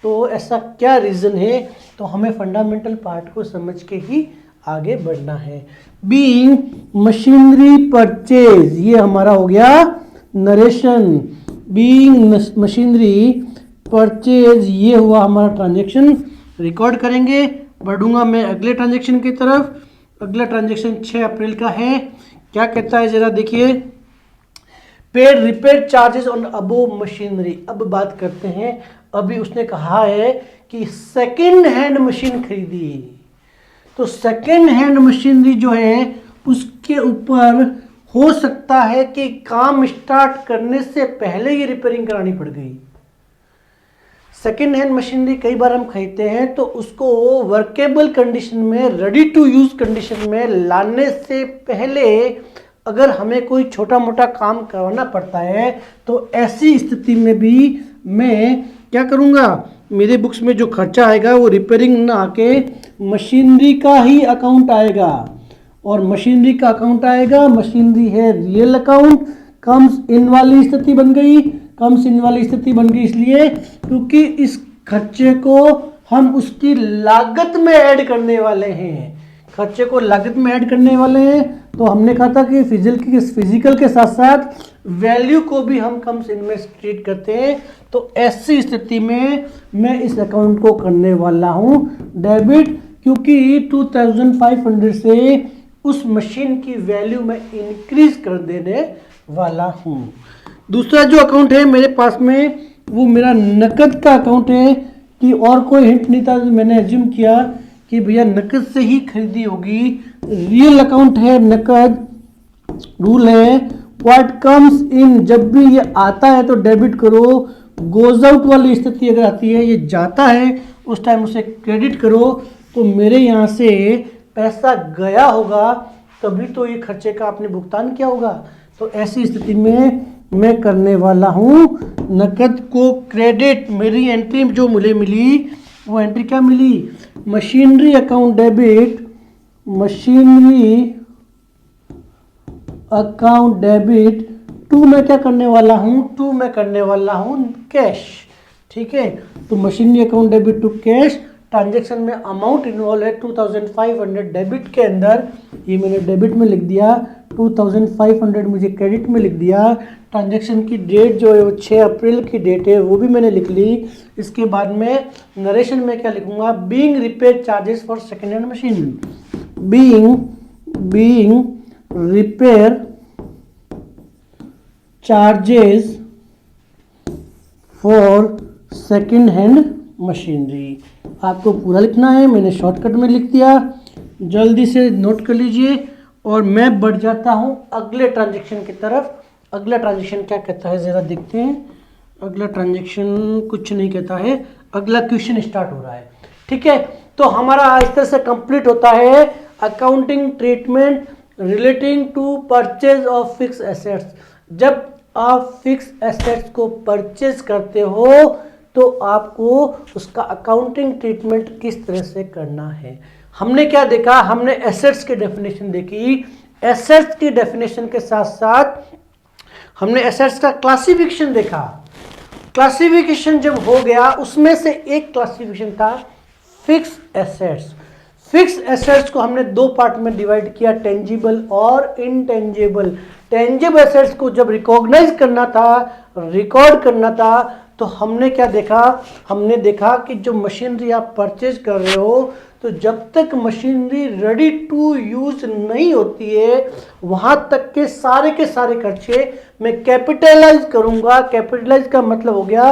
तो ऐसा क्या रीज़न है। तो हमें फंडामेंटल पार्ट को समझ के ही आगे बढ़ना है। बीइंग मशीनरी परचेज, ये हमारा हो गया नरेशन। बीइंग मशीनरी परचेज, ये हुआ हमारा ट्रांजैक्शन। रिकॉर्ड करेंगे, बढ़ूंगा मैं अगले ट्रांजैक्शन की तरफ। अगला ट्रांजैक्शन 6 अप्रैल का है। क्या कहता है जरा देखिए। Paid repair charges on above machinery. अब बात करते हैं, अभी उसने कहा है कि सेकेंड हैंड मशीन खरीदी, तो सेकेंड हैंड मशीनरी जो है उसके ऊपर हो सकता है कि काम स्टार्ट करने से पहले ही रिपेयरिंग करानी पड़ गई। सेकेंड हैंड मशीनरी कई बार हम खरीदते हैं तो उसको वर्केबल कंडीशन में, रेडी टू यूज कंडीशन में लाने से पहले अगर हमें कोई छोटा मोटा काम करवाना पड़ता है तो ऐसी स्थिति में भी मैं क्या करूँगा, मेरे बुक्स में जो खर्चा आएगा वो रिपेयरिंग ना आके मशीनरी का ही अकाउंट आएगा। और मशीनरी का अकाउंट आएगा, मशीनरी है रियल अकाउंट, कम्स इन वाली स्थिति बन गई। कम्स इन वाली स्थिति बन गई इसलिए क्योंकि इस खर्चे को हम उसकी लागत में ऐड करने वाले हैं। खर्चे को लागत में ऐड करने वाले हैं तो हमने कहा था कि फिजिकल के साथ साथ वैल्यू को भी हम कम्स इन में ट्रीट करते हैं। तो ऐसी स्थिति में मैं इस अकाउंट को करने वाला हूं डेबिट, क्योंकि 2500 से उस मशीन की वैल्यू में इंक्रीज कर देने वाला हूं। दूसरा जो अकाउंट है मेरे पास में वो मेरा नकद का अकाउंट है, कि और कोई हिंट नहीं था। मैंने एज्यूम किया कि भैया नकद से ही खरीदी होगी। रियल अकाउंट है नकद। रूल है व्हाट कम्स इन, जब भी ये आता है तो डेबिट करो। गोज आउट वाली स्थिति अगर आती है, ये जाता है, उस टाइम उसे क्रेडिट करो। तो मेरे यहाँ से पैसा गया होगा तभी तो ये खर्चे का आपने भुगतान किया होगा। तो ऐसी स्थिति में मैं करने वाला हूँ नकद को क्रेडिट। मेरी एंट्री जो मुझे मिली वो एंट्री क्या मिली, machinery account debit, machinery account debit to मैं क्या करने वाला हूँ, टू मैं करने वाला हूँ कैश। ठीक है, तो machinery account debit to cash. Transaction में अमाउंट इन्वॉल्व है 2500 डेबिट के अंदर, ये मैंने डेबिट में लिख दिया। 2500 मुझे क्रेडिट में लिख दिया। ट्रांजैक्शन की डेट जो है वो 6 अप्रैल की डेट है, वो भी मैंने लिख ली। इसके बाद में नरेशन में क्या लिखूंगा, being repair charges for second hand machine, being repair charges for second hand machinery. आपको पूरा लिखना है, मैंने शॉर्टकट में लिख दिया, जल्दी से नोट कर लीजिए। और मैं बढ़ जाता हूं अगले ट्रांजैक्शन की तरफ। अगला ट्रांजैक्शन क्या कहता है ज़रा देखते हैं। अगला ट्रांजैक्शन कुछ नहीं कहता है, अगला क्वेश्चन स्टार्ट हो रहा है। ठीक है, तो हमारा इस तरह से कंप्लीट होता है accounting treatment relating to purchase of fix assets. जब आप फिक्स एसेट्स को परचेज करते हो तो आपको उसका अकाउंटिंग ट्रीटमेंट किस तरह से करना है। हमने क्या देखा, हमने एसेट्स की डेफिनेशन देखी। एसेट्स की डेफिनेशन के साथ साथ हमने एसेट्स का क्लासिफिकेशन देखा। क्लासिफिकेशन जब हो गया, उसमें से एक क्लासिफिकेशन था फिक्स एसेट्स। फिक्स एसेट्स को हमने दो पार्ट में डिवाइड किया, टेंजिबल और इनटेंजिबल। टेंजिबल एसेट्स को जब रिकॉग्नाइज करना था, रिकॉर्ड करना था, तो हमने क्या देखा, हमने देखा कि जो मशीनरी आप परचेज कर रहे हो, तो जब तक मशीनरी रेडी टू यूज नहीं होती है वहां तक के सारे खर्चे मैं कैपिटलाइज करूंगा। कैपिटलाइज का मतलब हो गया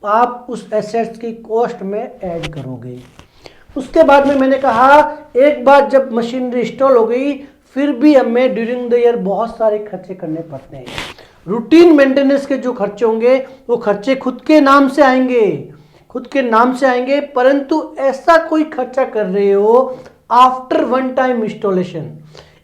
आप उस एसेट्स की कॉस्ट में ऐड करोगे। उसके बाद में मैंने कहा एक बार जब मशीनरी इंस्टॉल हो गई फिर भी हमें ड्यूरिंग द ईयर बहुत सारे खर्चे करने पड़ते हैं। रूटीन मेंटेनेंस के जो खर्चे होंगे वो खर्चे खुद के नाम से आएंगे, खुद के नाम से आएंगे, परंतु ऐसा कोई खर्चा कर रहे हो आफ्टर वन टाइम इंस्टॉलेशन,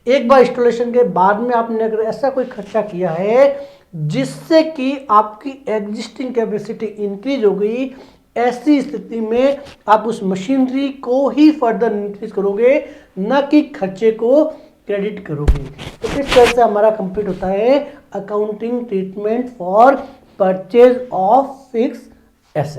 एक बार इंस्टॉलेशन के बाद में आपने अगर ऐसा कोई खर्चा किया है जिससे कि आपकी एग्जिस्टिंग कैपेसिटी इंक्रीज हो गई, ऐसी स्थिति में आप उस मशीनरी को ही फर्दर इंक्रीज करोगे, न कि खर्चे को क्रेडिट करोगे। तो इस तरह से हमारा कंप्लीट होता है accounting treatment for purchase of fix asset.